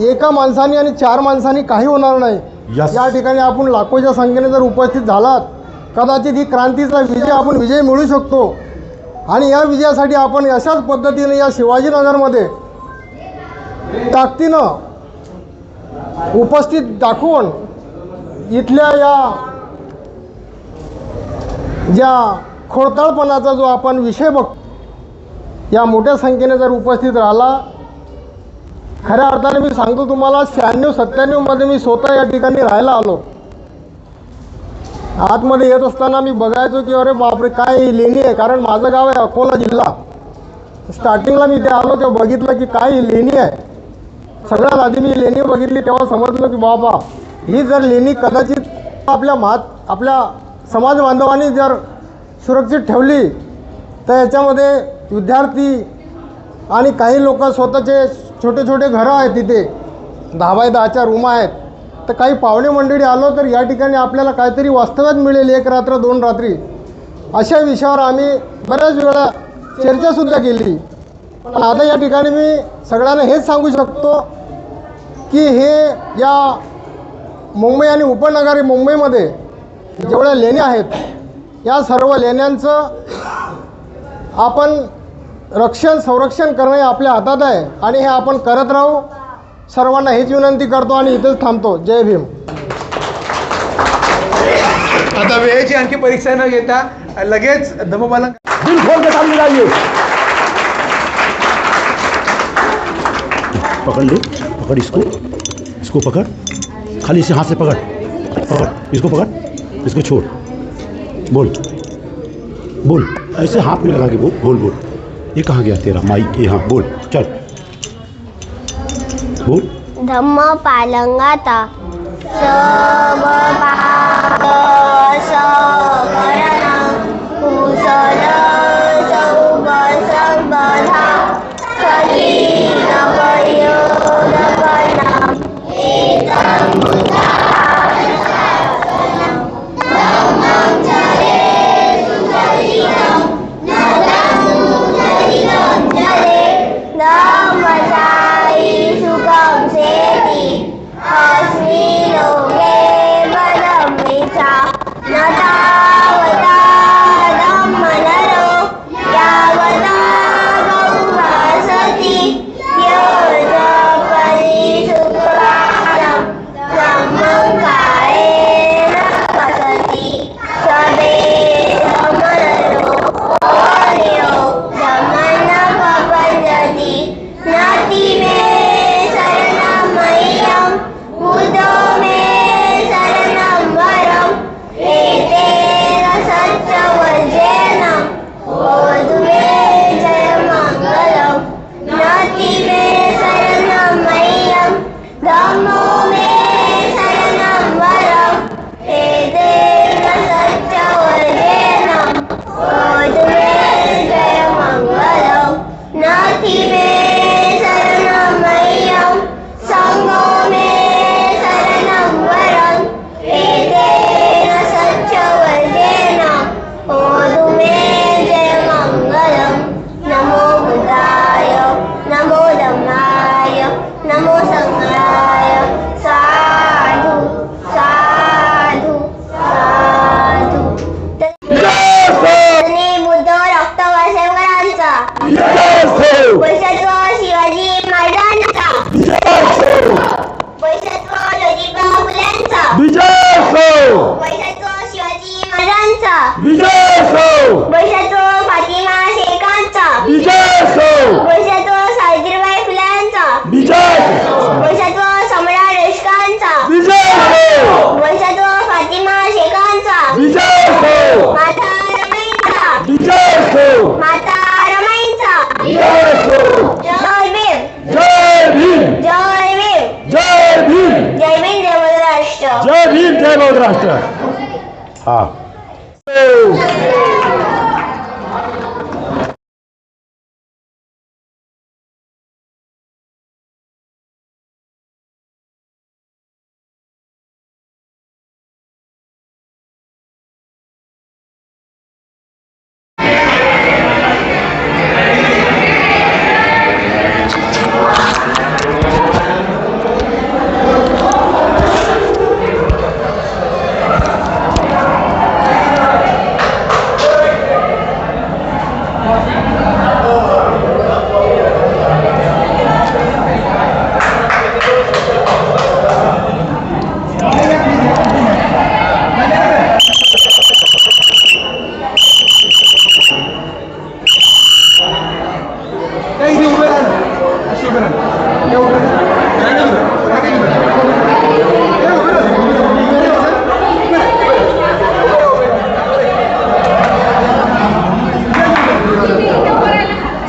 एका माणसाने आणि 4 माणसांनी काही होणार नाही. या ठिकाणी आपण लाखोच्या संख्येने जर उपस्थित झालात, कदाचित ही क्रांतीचा विजय मिळू शकतो. आणि या विजयासाठी आपण अशाच पद्धतीने या शिवाजीनगरमध्ये ताकदीनं उपस्थित दाखवून इथल्या या ज्या खोडताळपणाचा जो आपण विषय बघतो, या मोठ्या संख्येने जर उपस्थित राहिला, खऱ्या अर्थाने मी सांगतो तुम्हाला 96-97 मध्ये मी स्वतः या ठिकाणी राहायला आलो. आतमध्ये येत असताना मी बघायचो की अरे बापरे काय लेणी आहे, कारण माझं गाव आहे अकोला जिल्हा. स्टार्टिंगला मी ते आलो तेव्हा बघितलं की काय लेणी आहे. सगळ्यात आधी मी लेणी बघितली तेव्हा समजलं की बाबा ही जर लेणी कदाचित आपल्या समाज बांधवांनी जर सुरक्षित ठेवली तर याच्यामध्ये विद्यार्थी आणि काही लोक स्वतःचे छोटे छोटे घरं आहेत, तिथे 10 बाय 10च्या रूम आहेत. तर काही पाहुणे मंडळी आलो तर या ठिकाणी आपल्याला काहीतरी वास्तव्यात मिळेल, 1 रात्र 2 रात्री, अशा विषयावर आम्ही बऱ्याच वेळा चर्चासुद्धा केली. पण आता या ठिकाणी मी सगळ्यांना हेच सांगू शकतो की हे या मुंबई आणि उपनगरी मुंबईमध्ये जेवढ्या लेण्या आहेत, या सर्व लेण्यांचं आपण संरक्षण करणं हे आपल्या हातात आहे. आणि हे आपण करत राहू. सर्वांना हेच विनंती करतो आणि इथेच थांबतो. जय भीम. आता वेळेची आणखी परीक्षा न घेता लगेच दमोबाला दिल खोल के सामने लाइए. पकड़ ले, पकड़ इसको पकड़, खाली इसे हाथ से पकड़, इसको पकड़, इसको छोड़, बोल ऐसे हाथ में लगा के बोल. ये कहाँ गया तेरा माइक? ये हाँ बोल, चल. बोल. धम्म पालंगाता समपाद सकरण कुशल सौपसंपदा सलीन प्रयोगकरणं एतं बुद्धाशासनं धम्मं चरे सुचरितं नदं चरितं चरे धम्मचारी सुखं सेति अस्मि लोके पदं विचा न तावता धम्मनरो यावता गौवासति योजपरि सुखवासं ब्रह्मं कायेन वसति सदे धम्मनरो अन्यो धम्मं न प्रपद्यति नाति मे शरणं मह्यं बुद्धो मे शरणं वरम् एतेन सत्यवचेन ओदु मे जयमङ्गलं नाति मे शरणं मह्यं धम्मो मे शरणं वरम् एतेन सत्यवचेन ओदु मे जयमङ्गलं नाति मे शरणं मह्यं संगो मे शरणं वरम् एतेन सत्यवचेन ओदु मे जयमङ्गलं नमो बुद्धाय नमो धम्माय नमो संघाय साधु साधु साधु. बुद्ध रक्त वासेकरांचा वैशत्व शिवाजी महाराजांचा वैशत्व ज्योतिबा फुल्यांचा वैशत्व शिवाजी महाराजांचा वैशत्व फातिमा शेखांचा वैशत्व सावित्रीबाई फुल्यांचा वैशत्व सम्राट अशोकांचा वैशत्व फातिमा शेखांचा माता रमाईंचा माता रमाईंचा जय भीम जय भीम जय भीम जय भीम जय भीम जय महाराष्ट्र जय भीम जय महाराष्ट्र. हा.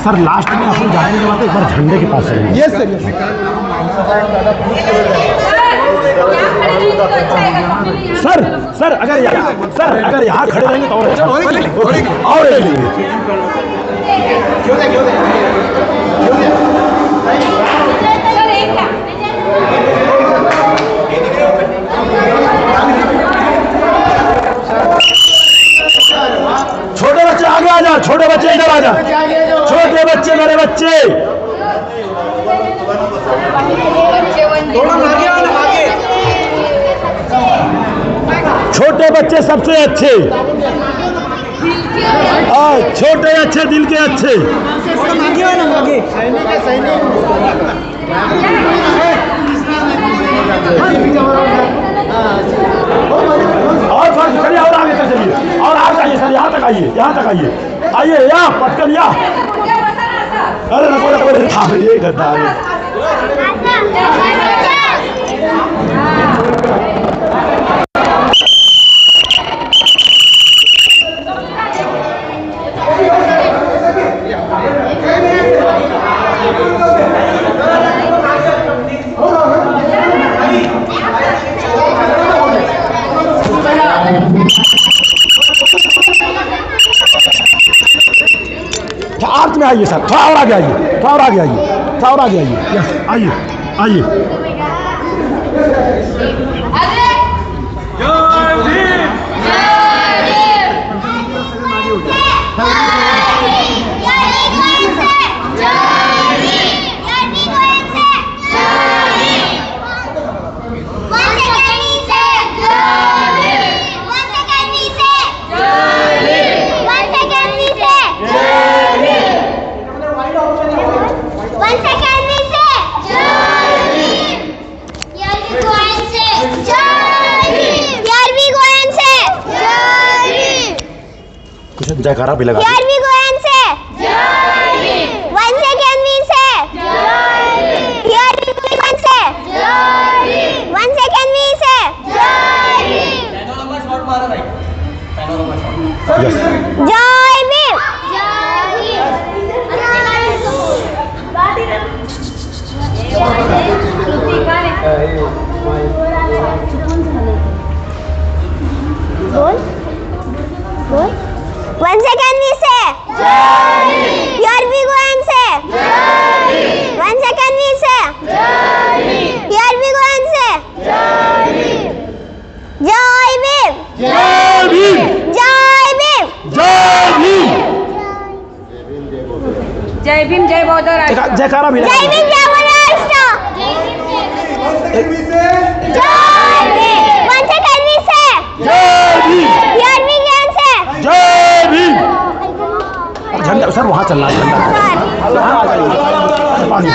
सर लास्ट में अपन जाने के बाद एक बार झंडे के पास चलेंगे. Yes sir. सर सर अगर यहाँ खड़े रहेंगे तो और अच्छा. और छोटे बच्चे आगे आ जा, छोटे बच्चे इधर आ जा, छोटे बच्चे मेरे बच्चे छोटे बच्चे सबसे अच्छे, छोटे अच्छे दिल के अच्छे. और खड़े और आगे तक चलिए और आ जाइए सर, यहाँ तक आइए, यहाँ तक आइए, आइए यहाँ पटकन यहाँ. अरे नको ये गद्दा आइए सर, थोड़ा और आगे आइए, थोड़ा और आगे आइए, थोड़ा और आगे आइए। यस, आइए आइए। जयकारा भी लगा One second we say here we go and say 1 second we say here we go and say Jai Bhim Jai Bhim, Jai Bhim जय भीम। जय भीम जय बौद्ध राष्ट्र। जयकारा भी Jai Bhim Jai Maharashtra Jai Bhim 1 second we say Jai Bhim, here we can say जय भीम। झंडा sir वहाँ चलना है, झंडा वहाँ आ जाइए। पानी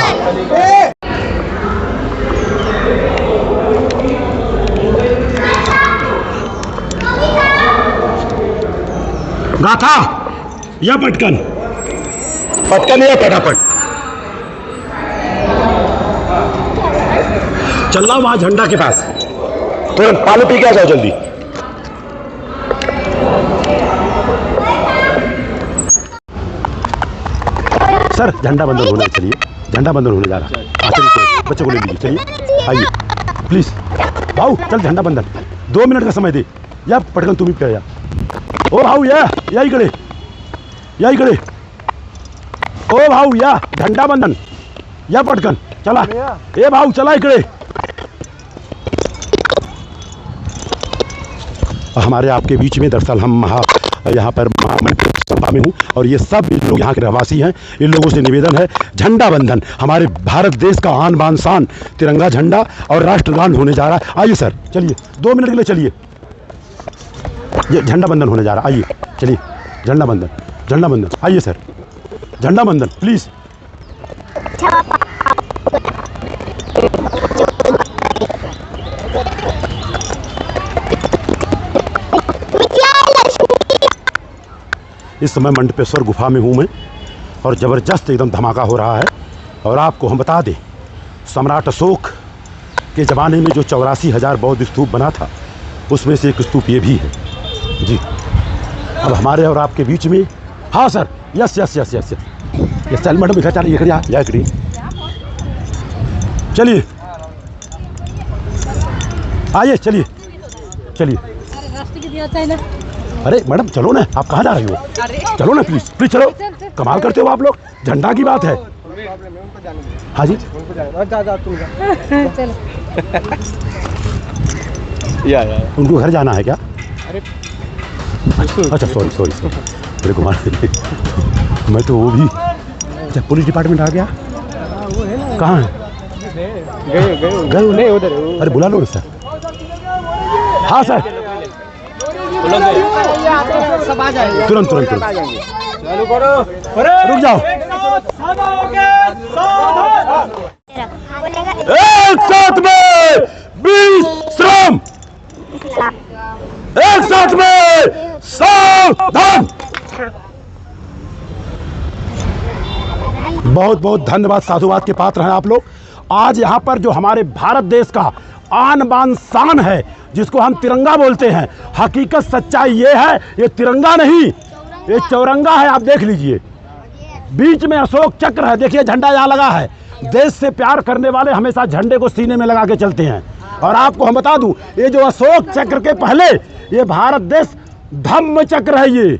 गाथा या पटकन, पटकन या फटाफट चलना वहां झंडा के पास, तुरंत पानी पी के आ जाओ जल्दी। सर झंडा बंदन होने चलिए, झंडा बंदन होने जा रहा है। चलिए बच्चों को ले लीजिए, चलिए आइए प्लीज। भाऊ चल झंडा बंदन, 2 मिनट का समय दे। या पटकन तुम्ही पे या ओ भाऊ या इकडे, या इकडे। ओ भाऊ या झंडा बंधन या पटकन चला। ए भाऊ चला इकडे। हमारे आपके बीच में दरअसल हम यहाँ पर महामंडल सभा में हूँ और ये सब लोग यहाँ के रहवासी हैं। इन लोगों से निवेदन है, झंडा बंधन हमारे भारत देश का आन बान शान तिरंगा झंडा और राष्ट्रगान होने जा रहा है। आइए सर चलिए, 2 मिनट के लिए चलिए। ये झंडा बंधन होने जा रहा है, आइए चलिए। झंडा बंधन, झंडा बंधन, आइए सर झंडा बंधन प्लीज। इस समय मंडपेश्वर गुफा में हूँ मैं और ज़बरदस्त एकदम धमाका हो रहा है। और आपको हम बता दें, सम्राट अशोक के ज़माने में जो 84,000 बौद्ध स्तूप बना था, उसमें से एक स्तूप ये भी है जी। अब हमारे और आपके बीच में, हाँ sir, yes yes yes yes yes चल मैडम इधर चलिए, इधर या इधर चलिए, आइए चलिए चलिए। अरे मैडम चलो ना, आप कहाँ जा रही हो? चलो ना प्लीज प्लीज चलो, कमाल करते हो आप लोग, झंडा की बात है। हाँ जी उनको घर जाना है क्या? अच्छा सॉरी सॉरी मेरे को मार मैं तो वो भी। अच्छा पुलिस डिपार्टमेंट आ गया? कहाँ है? गए नहीं उधर। अरे बुला लो सर। हाँ सर तुरंत तुरंत तुरंत रुक जाओ। एक साथ में 20 श्रम, एक साथ में सावधान। बहुत बहुत धन्यवाद, साधुवाद के पात्र हैं आप लोग। आज यहाँ पर जो हमारे भारत देश का आन बान शान है, जिसको हम तिरंगा बोलते हैं, हकीकत सच्चाई ये है, ये तिरंगा नहीं, ये चौरंगा है। आप देख लीजिए, बीच में अशोक चक्र है, देखिए झंडा यहाँ लगा है। देश से प्यार करने वाले हमेशा झंडे को सीने में लगा के चलते हैं। और आपको हम बता दूं, ये जो अशोक चक्र के पहले ये भारत देश धम्म चक्र है। ये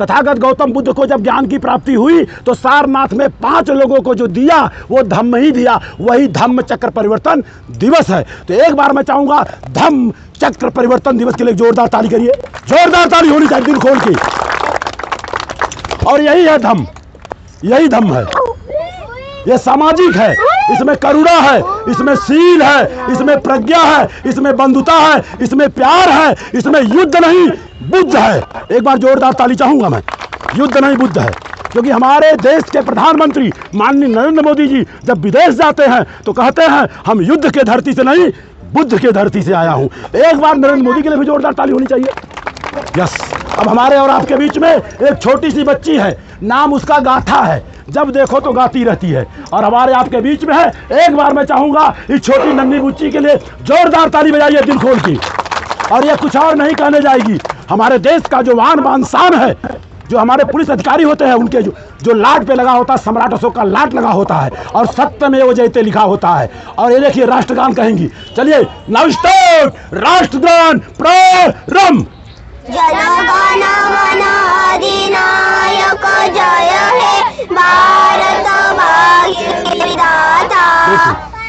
तथागत गौतम बुद्ध को जब ज्ञान की प्राप्ति हुई तो सारनाथ में 5 लोगों को जो दिया वो धम्म ही दिया, वही धम्म चक्र परिवर्तन दिवस है। तो एक बार मैं चाहूंगा धम्म चक्र परिवर्तन दिवस के लिए जोरदार ताली करिए, जोरदार ताली होनी चाहिए दिल खोल के। और यही है धम्म, यही धम्म है, ये सामाजिक है, इसमें करुणा है, इसमें शील है, इसमें प्रज्ञा है, इसमें बंधुता है, इसमें प्यार है, इसमें युद्ध नहीं बुद्ध है। एक बार जोरदार ताली चाहूंगा मैं, युद्ध नहीं बुद्ध है। क्योंकि हमारे देश के प्रधानमंत्री माननीय नरेंद्र मोदी जी जब विदेश जाते हैं तो कहते हैं हम युद्ध के धरती से नहीं बुद्ध के धरती से आया हूं। एक बार नरेंद्र मोदी के लिए भी जोरदार ताली होनी चाहिए। यस, अब हमारे और आपके बीच में एक छोटी सी बच्ची है, नाम उसका गाथा है, जब देखो तो गाती रहती है, और हमारे आपके बीच में है। एक बार मैं चाहूंगा इस छोटी नन्ही बुच्ची के लिए जोरदार ताली बजाइए दिल खोल की। और ये कुछ और नहीं कहने जाएगी, हमारे देश का जो वान बान शान है, जो हमारे पुलिस अधिकारी होते हैं उनके जो लाट पे लगा होता है, सम्राट अशोक का लाट लगा होता है और सत्यमेव जयते लिखा होता है। और ये देखिए राष्ट्रगान कहेंगी, चलिए नाउ स्टार्ट, राष्ट्रगान प्रारंभ। जनगण मन अधिनायक जय हे भारत भाग्य विधाता,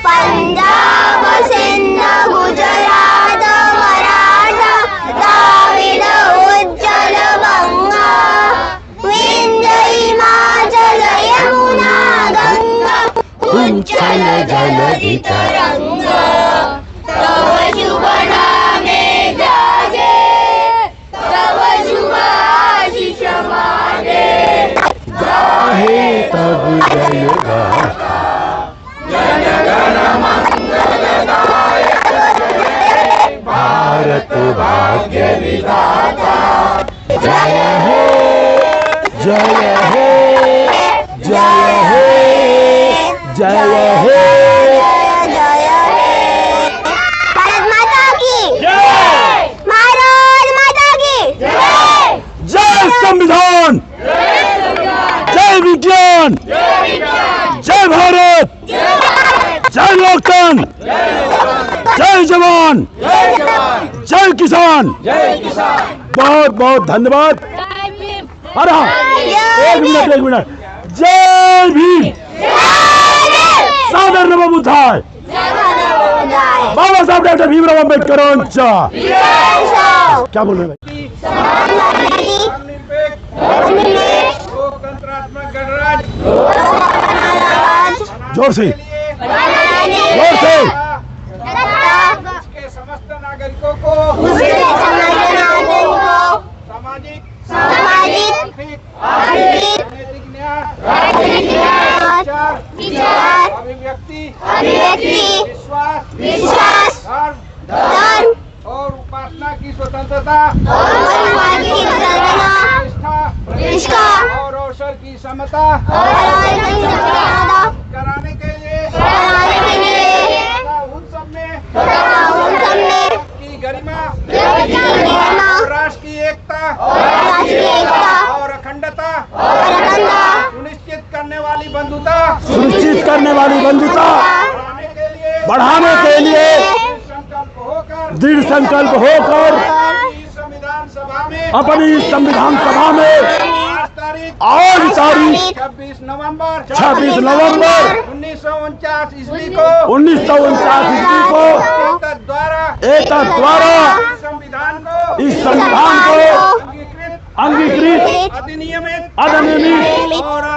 पंजाब सिंध गुजरात मराठा द्राविड उज्जल बंगा, विंध्य हिमाचल यमुना गंगा, उज्जल जलधि तरंगा, तव शुभ नामे जागे, तव शुभ आशीष मागे, गाहे तब जय गाथा, जनगण मंगलदायक जय भारत भाग्य विधाता, जय हे जय हे जय हे जय हे भारत माता की जय, भारत माता की जय, जय संविधान, जय विज्ञान, जय भारत, जय लोकतंत्र, जय जवान, जय किसान। बहुत बहुत धन्यवाद। अरे एक मिनट, जय भीम, सादर नमो बुद्धाय, बाबा साहब डॉक्टर भीमराव अम्बेडकर। क्या बोल रहे भाई? लोकतंत्रात्मक गणराज्य, जोर से, जोर से। के समस्त नागरिकों को सामाजिक, आर्थिक, राजनीतिक न्याय, विचार, अभिव्यक्ति, विश्वास, धर्म और उपासना की स्वतंत्रता, निष्ठा और अवसर की समता कराने के लिए उन सब में की गरिमा और राष्ट्र की एकता और अखंडता सुनिश्चित करने वाली बंधुता बढ़ाने के लिए दृढ़ संकल्प होकर अपनी संविधान सभा में आज तारीख 26 नवंबर 1949 ईस्वी को एतत् द्वारा इस संविधान को अंगीकृत अधिनियमित और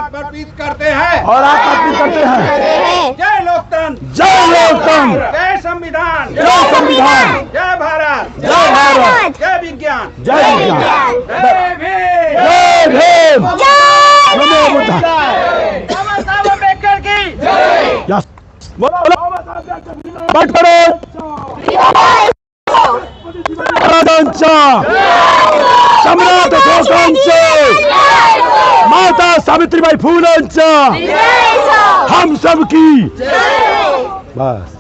समर्पित करते हैं। जय लोकतंत्र, जय संविधान, जय भारत, जय विज्ञान, जय भीम, नमो बुद्धाय। बाबा साहब अम्बेडकर की यस, बट सम्राट अशोकांचे, माता सावित्रीबाई फुलेंच्या, हम सब की बस।